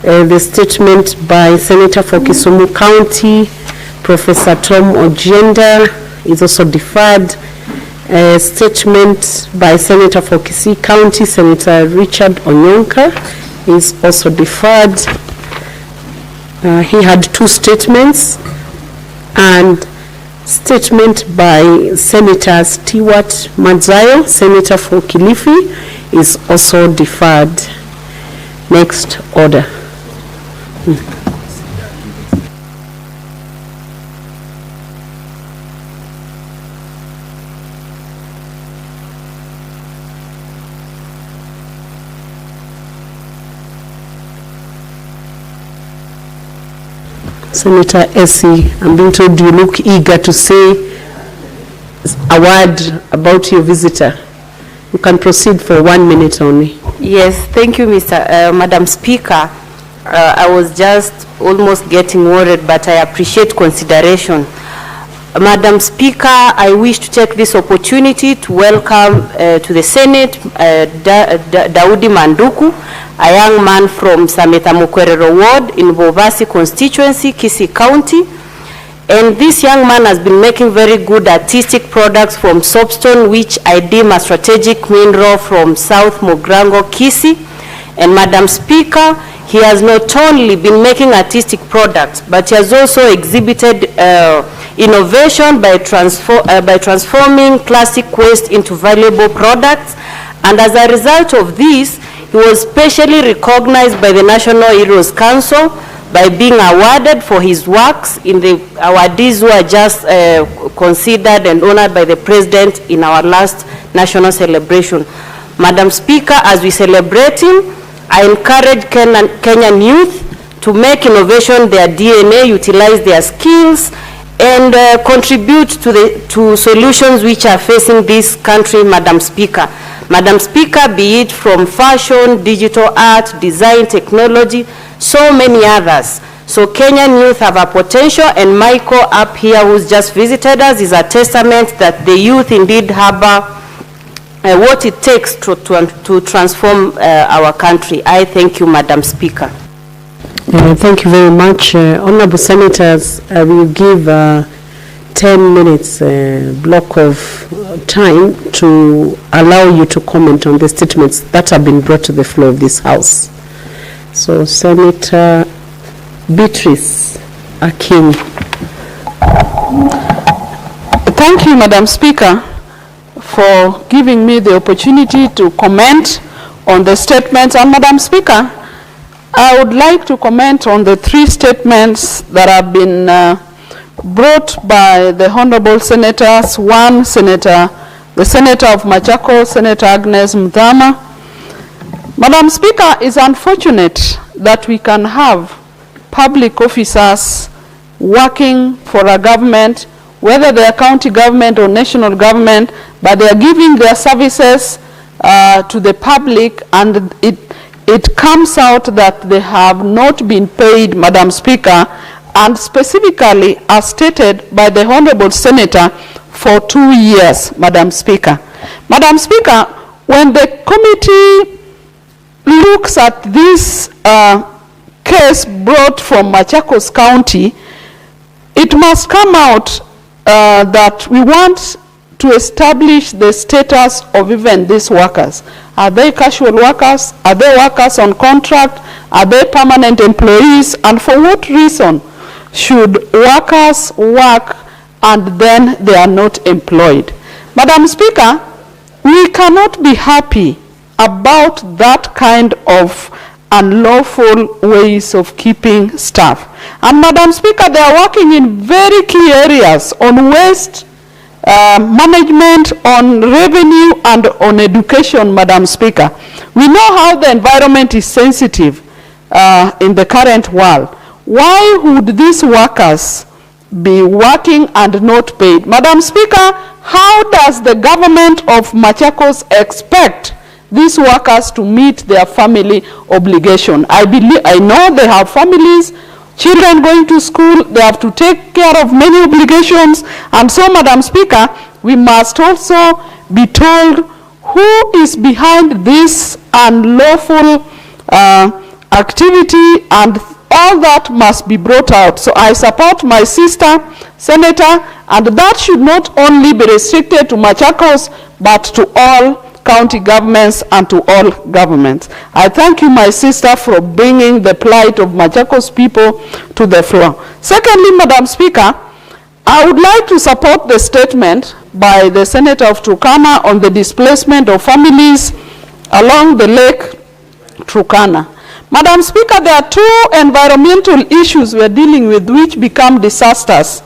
The statement by Senator for Kisumu County, Professor Tom Ojenda, is also deferred. A statement by Senator for Kisii County, Senator Richard Onyonka, is also deferred. He had two statements, and statement by Senator Stewart Madzayo, Senator for Kilifi, is also deferred. Next order. Senator Essie, I'm being told you look eager to say a word about your visitor. You can proceed for 1 minute only. Yes, thank you, Madam Speaker. I was just almost getting worried, but I appreciate consideration. Madam Speaker, I wish to take this opportunity to welcome to the Senate Daudi Manduku, a young man from Sameta Mukwerero Ward in Bovasi constituency, Kisii County. And this young man has been making very good artistic products from soapstone, which I deem a strategic mineral from South Mogrango, Kisii. And Madam Speaker, he has not only been making artistic products, but he has also exhibited innovation by transforming classic waste into valuable products. And as a result of this, he was specially recognized by the National Heroes Council by being awarded for his works. In the awardees who are just considered and honored by the President in our last national celebration. Madam Speaker, as we celebrate him, I encourage Kenyan youth to make innovation their DNA, utilize their skills, and contribute to solutions which are facing this country, Madam Speaker. Madam Speaker, be it from fashion, digital art, design, technology, so many others. So Kenyan youth have a potential, and Michael up here, who's just visited us, is a testament that the youth indeed have what it takes to transform our country. I thank you, Madam Speaker. Thank you very much. Honorable Senators, I will give 10 minutes block of time to allow you to comment on the statements that have been brought to the floor of this House. So, Senator Beatrice Akin. Thank you, Madam Speaker, for giving me the opportunity to comment on the statements. And Madam Speaker, I would like to comment on the 3 statements that have been brought by the honorable senators. One, the Senator of Machakos, Senator Agnes Mudhama. Madam Speaker, it's unfortunate that we can have public officers working for a government, whether they are county government or national government, but they are giving their services to the public, and it comes out that they have not been paid, Madam Speaker, and specifically as stated by the Honorable Senator for 2 years, Madam Speaker. Madam Speaker, when the committee looks at this case brought from Machakos County, it must come out that we want to establish the status of even these workers. Are they casual workers? Are they workers on contract? Are they permanent employees? And for what reason should workers work and then they are not employed? Madam Speaker, we cannot be happy about that kind of unlawful ways of keeping staff. And Madam Speaker, they are working in very key areas on waste management, on revenue, and on education, Madam Speaker. We know how the environment is sensitive in the current world. Why would these workers be working and not paid? Madam Speaker, how does the government of Machakos expect these workers to meet their family obligation? I know they have families, children going to school, they have to take care of many obligations. And so, Madam Speaker, we must also be told who is behind this unlawful activity, and all that must be brought out. So I support my sister, Senator, and that should not only be restricted to Machakos, but to all county governments and to all governments. I thank you, my sister, for bringing the plight of Machakos people to the floor. Secondly, Madam Speaker, I would like to support the statement by the Senator of Turkana on the displacement of families along the Lake Turkana. Madam Speaker, there are 2 environmental issues we are dealing with which become disasters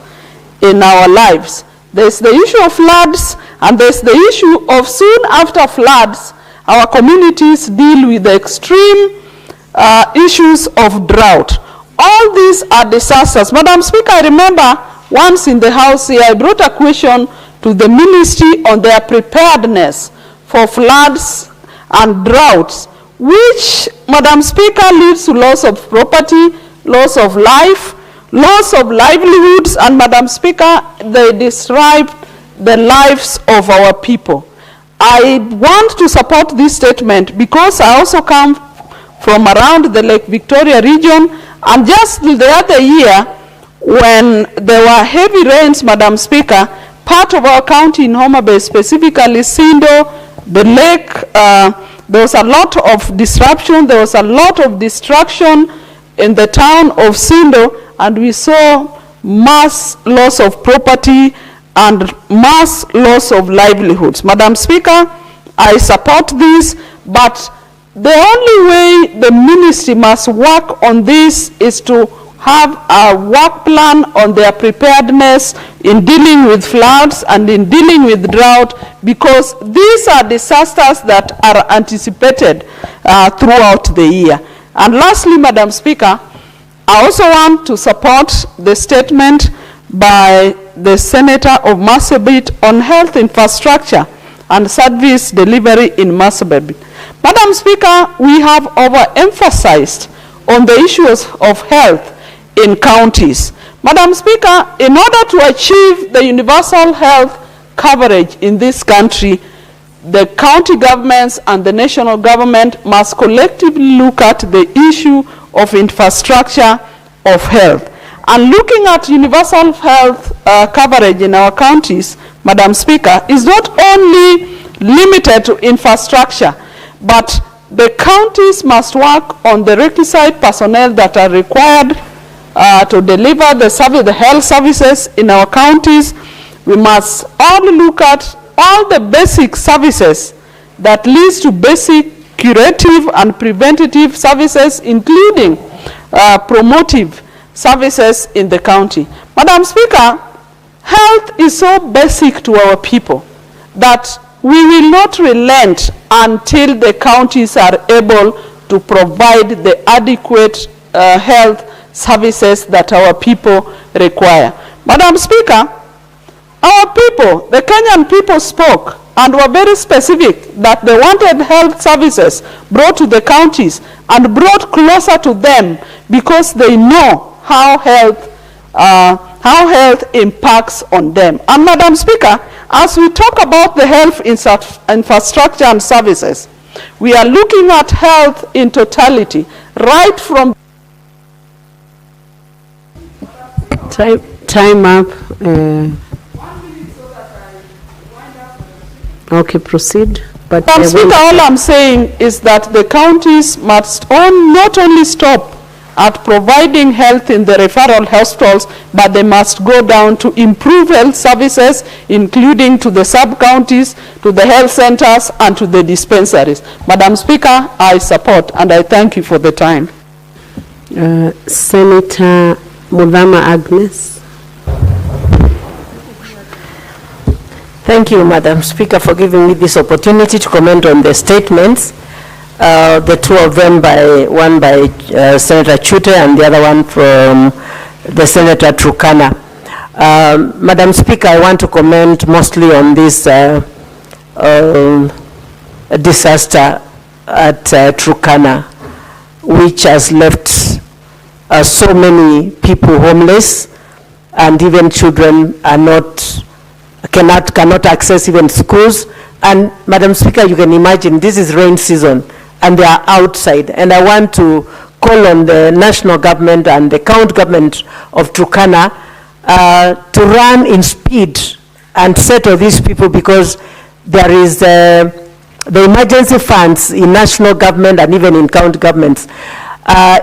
in our lives. There's the issue of floods, and there's the issue of soon after floods, our communities deal with the extreme issues of drought. All these are disasters. Madam Speaker, I remember once in the House here, I brought a question to the ministry on their preparedness for floods and droughts, which, Madam Speaker, leads to loss of property, loss of life, loss of livelihoods, and Madam Speaker, they describe the lives of our people. I want to support this statement because I also come from around the Lake Victoria region, and just the other year, when there were heavy rains, Madam Speaker, part of our county in Homa Bay, specifically Sindo, the lake, there was a lot of disruption, there was a lot of destruction in the town of Sindo, and we saw mass loss of property and mass loss of livelihoods. Madam Speaker, I support this, but the only way the ministry must work on this is to have a work plan on their preparedness in dealing with floods and in dealing with drought, because these are disasters that are anticipated throughout the year. And lastly, Madam Speaker, I also want to support the statement by the Senator of Marsabit on health infrastructure and service delivery in Marsabit. Madam Speaker, we have overemphasized on the issues of health in counties. Madam Speaker, in order to achieve the universal health coverage in this country, the county governments and the national government must collectively look at the issue of infrastructure of health. And looking at universal health coverage in our counties, Madam Speaker, is not only limited to infrastructure, but the counties must work on the requisite personnel that are required to deliver the health services in our counties. We must all look at all the basic services that leads to basic curative and preventative services, including promotive services in the county. Madam Speaker, health is so basic to our people that we will not relent until the counties are able to provide the adequate health services that our people require. Madam Speaker, our people, the Kenyan people, spoke and were very specific that they wanted health services brought to the counties and brought closer to them, because they know how health impacts on them. And Madam Speaker, as we talk about the health infrastructure and services, we are looking at health in totality, right from time up. Okay, proceed. But Madam Speaker, all I'm saying is that the counties must not only stop at providing health in the referral hospitals, but they must go down to improve health services, including to the sub-counties, to the health centers, and to the dispensaries. Madam Speaker, I support, and I thank you for the time. Senator Mudhama Agnes. Thank you, Madam Speaker, for giving me this opportunity to comment on the statements. The two of them, one by Senator Chute and the other one from the Senator Turkana. Madam Speaker, I want to comment mostly on this disaster at Turkana, which has left so many people homeless, and even children are cannot access even schools. And Madam Speaker, you can imagine this is rain season and they are outside. And I want to call on the national government and the county government of Turkana to run in speed and settle these people, because there is the emergency funds in national government and even in county governments.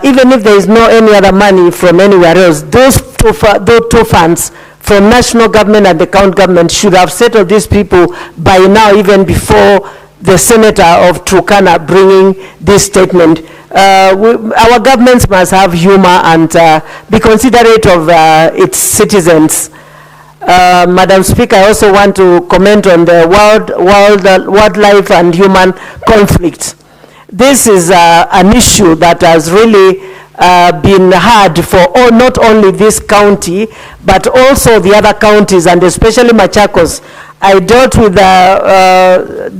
Even if there is no any other money from anywhere else, those two funds from national government and the county government should have settled these people by now, even before the Senator of Turkana bringing this statement. Our governments must have humor and be considerate of its citizens. Madam Speaker, I also want to comment on the wildlife and human conflict. This is an issue that has really been heard for not only this county, but also the other counties, and especially Machakos. I dealt with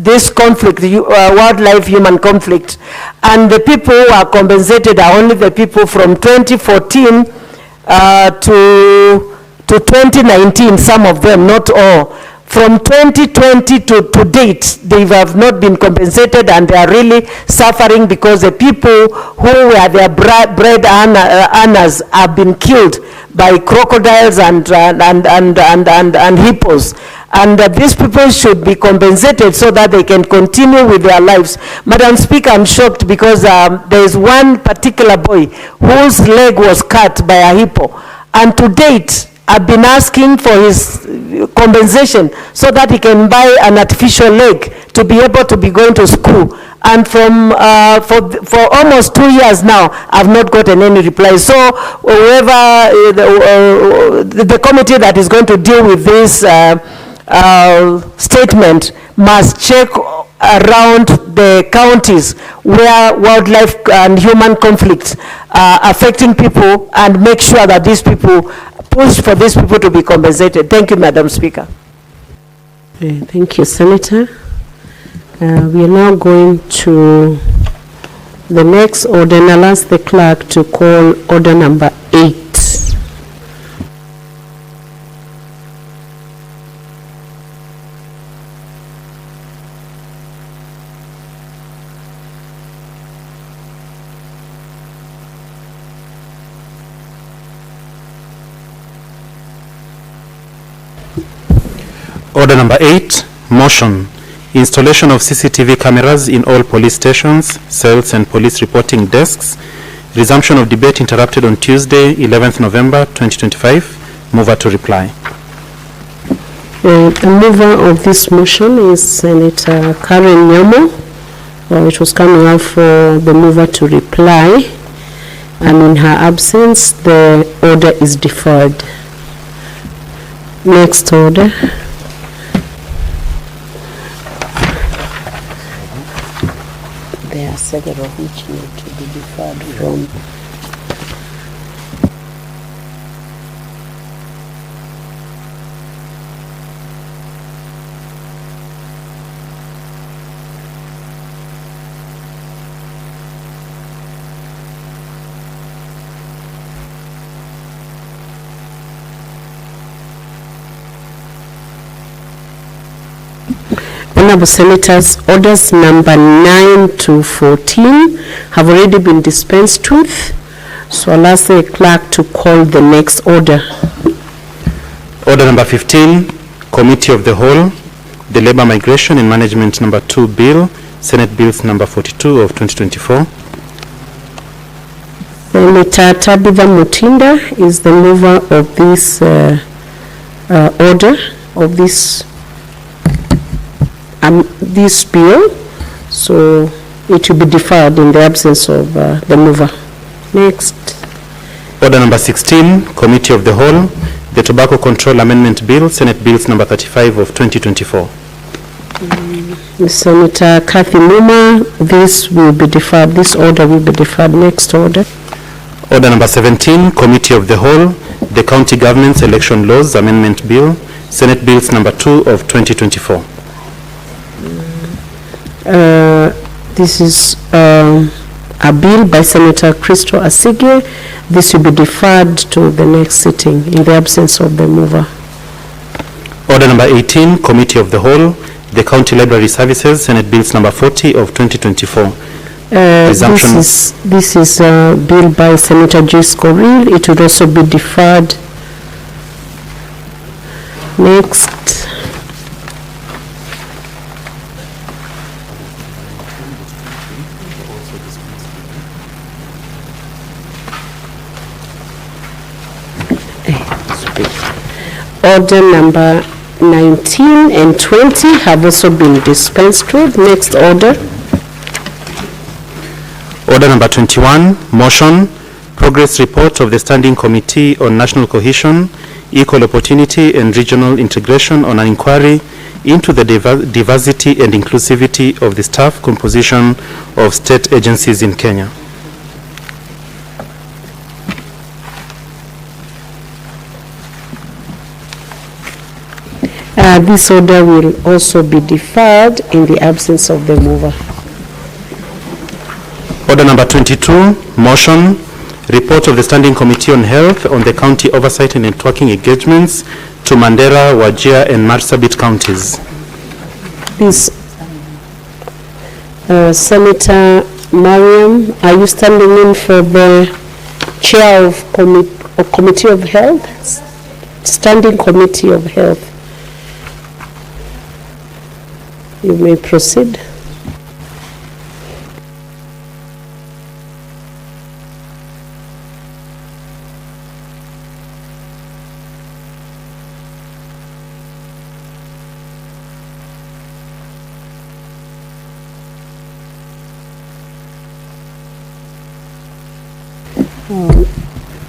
this conflict, wildlife-human conflict, and the people who are compensated are only the people from 2014 to 2019, some of them, not all. From 2020 to date, they have not been compensated, and they are really suffering because the people who were their bread earners have been killed by crocodiles and hippos. And these people should be compensated so that they can continue with their lives. Madam Speaker, I'm shocked because there is one particular boy whose leg was cut by a hippo, and to date, I've been asking for his compensation so that he can buy an artificial leg to be able to be going to school. And for almost 2 years now, I've not gotten any reply. So whoever, the committee that is going to deal with this statement must check around the counties where wildlife and human conflicts are affecting people, and make sure that these people push for these people to be compensated. Thank you, Madam Speaker. Thank you, Senator. We are now going to the next order, and I'll ask the clerk to call order number 8. Order number 8, motion. Installation of CCTV cameras in all police stations, cells and police reporting desks. Resumption of debate interrupted on Tuesday, 11th November 2025. Mover to reply. The mover of this motion is Senator Karen Nyomo. It was coming out for the mover to reply, and in her absence, the order is deferred. Next order. There are several which need to be deferred from. Honorable Senators, orders number 9 to 14 have already been dispensed with, so I'll ask the clerk to call the next order. Order number 15, Committee of the Whole, the Labor Migration and Management number 2 Bill, Senate Bills number 42 of 2024. Senator Tabitha Mutinda is the mover of this order, of this bill, so it will be deferred in the absence of the mover. Next. Order number 16, Committee of the Whole, the Tobacco Control Amendment Bill, Senate Bills number 35 of 2024. Senator Kathy Muma, this will be deferred. This order will be deferred. Next order. Order number 17, Committee of the Whole, the County Government's Election Laws Amendment Bill, Senate Bills number 2 of 2024. This is a bill by Senator Christo Asige. This will be deferred to the next sitting in the absence of the mover. Order number 18, Committee of the Whole, the County Library Services, Senate Bills number 40 of 2024. This is a bill by Senator Joyce Correll. It will also be deferred. Next. Order number 19 and 20 have also been dispensed with. Next order. Order number 21, motion, progress report of the Standing Committee on National Cohesion, Equal Opportunity and Regional Integration on an inquiry into the diversity and inclusivity of the staff composition of state agencies in Kenya. and this order will also be deferred in the absence of the mover. Order number 22, motion, report of the Standing Committee on Health on the county oversight and networking engagements to Mandera, Wajir, and Marsabit counties. Please, Senator Mariam, are you standing in for the chair of Committee of Health? Standing Committee of Health. You may proceed.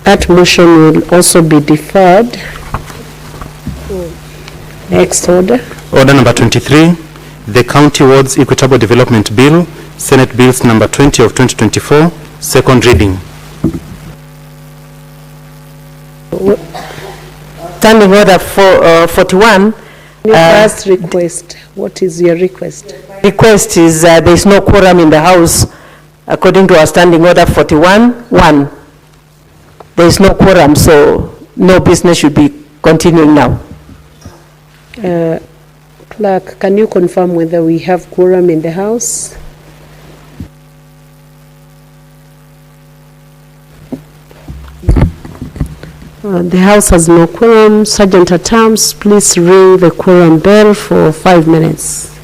That motion will also be deferred. Next order. Order number 23, the County Wards Equitable Development Bill, Senate Bills number 20 of 2024, second reading. Standing order for 41. First request. What is your request? Request is there is no quorum in the House according to our standing order 41-1. There is no quorum, so no business should be continuing now. Clerk, can you confirm whether we have quorum in the House? The House has no quorum. Sergeant at Arms, please ring the quorum bell for 5 minutes.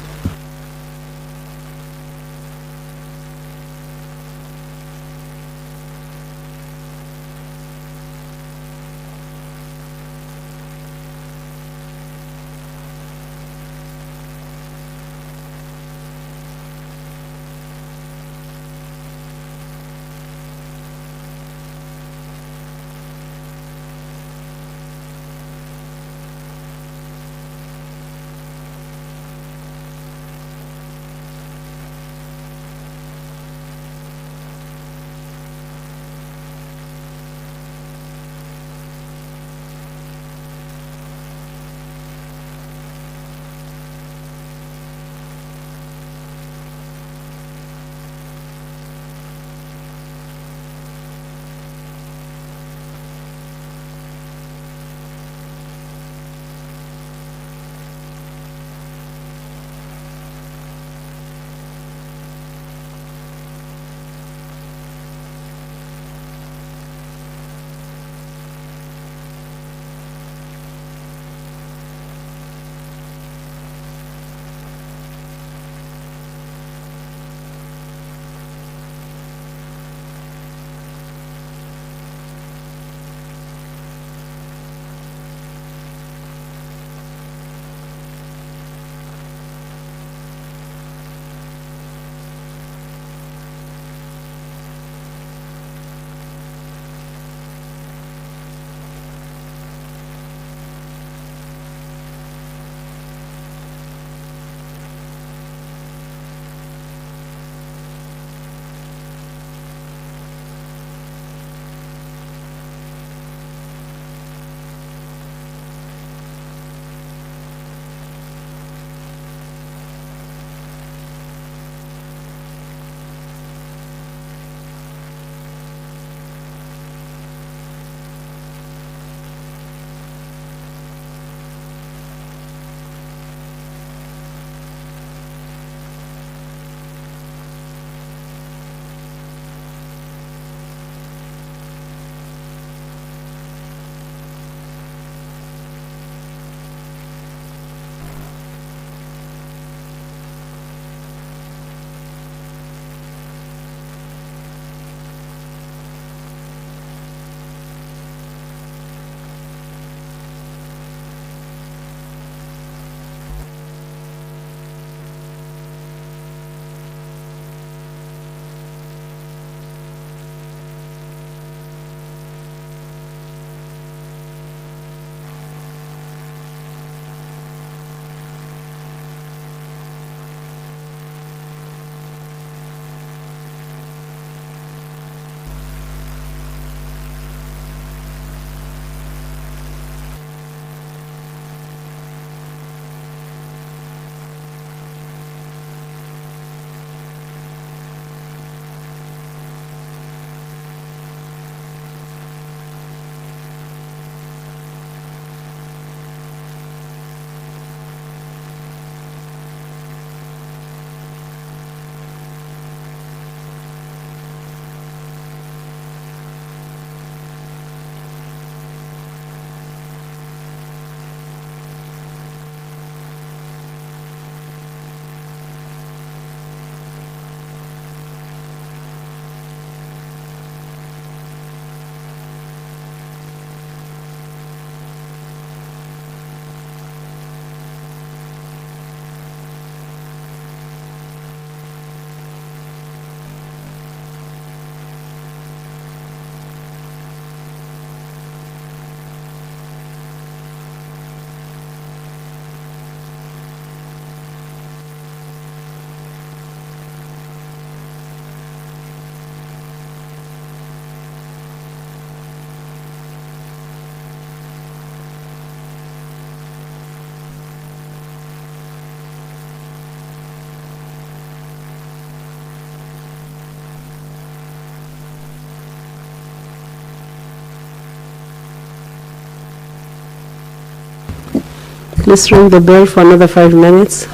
Let's ring the bell for another 5 minutes.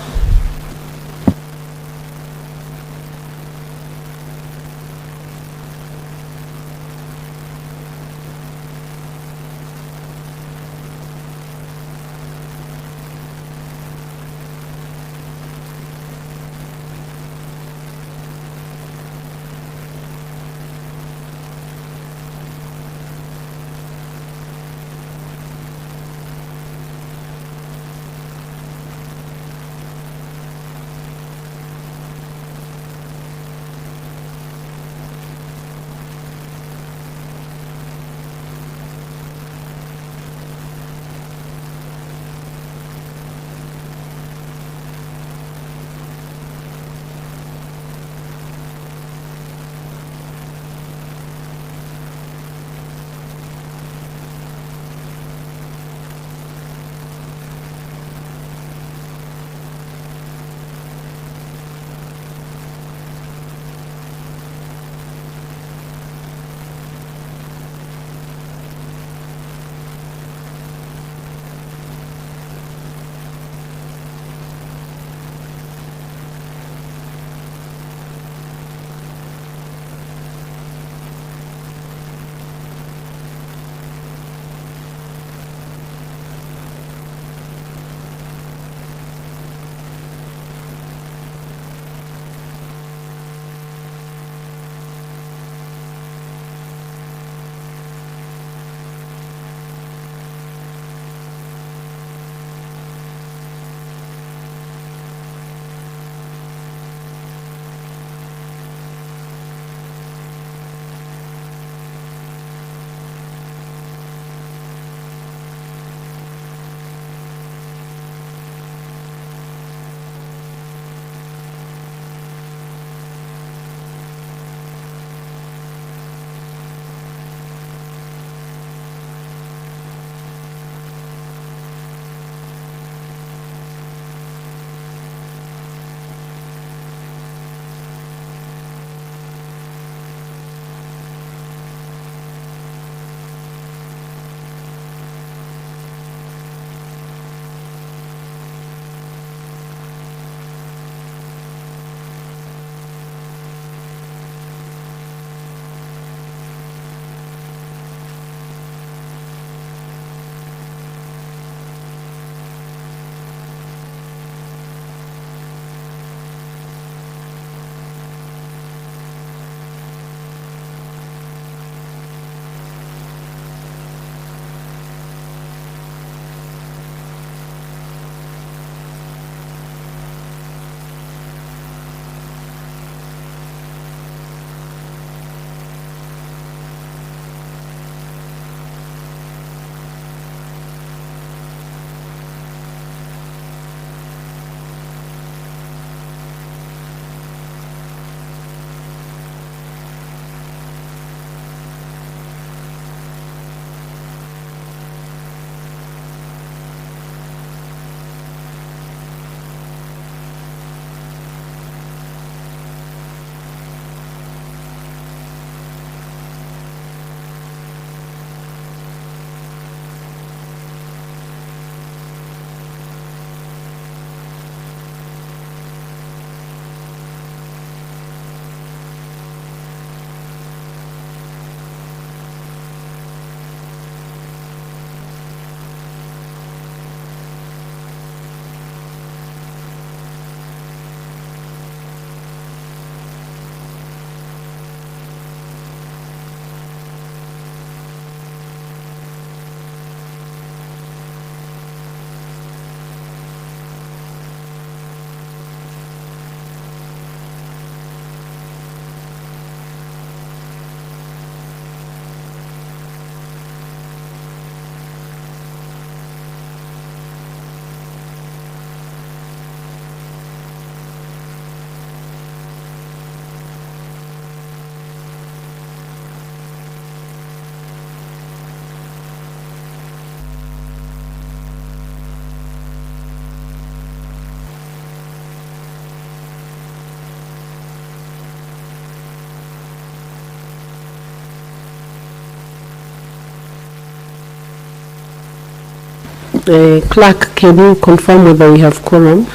Clerk, can you confirm whether we have quorum?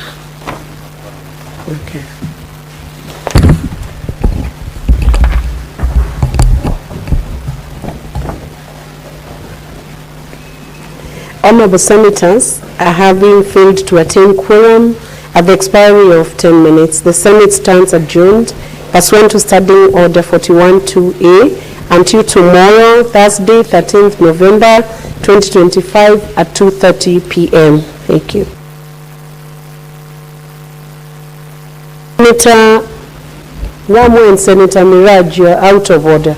Okay. Honorable Senators, having failed to attain quorum at the expiry of 10 minutes, the Senate stands adjourned pursuant to Standing Order 41-2A until tomorrow, Thursday, 13th November 2025 at 2:30 p.m. Thank you. Senator Wamu and Senator Miraj, you are out of order.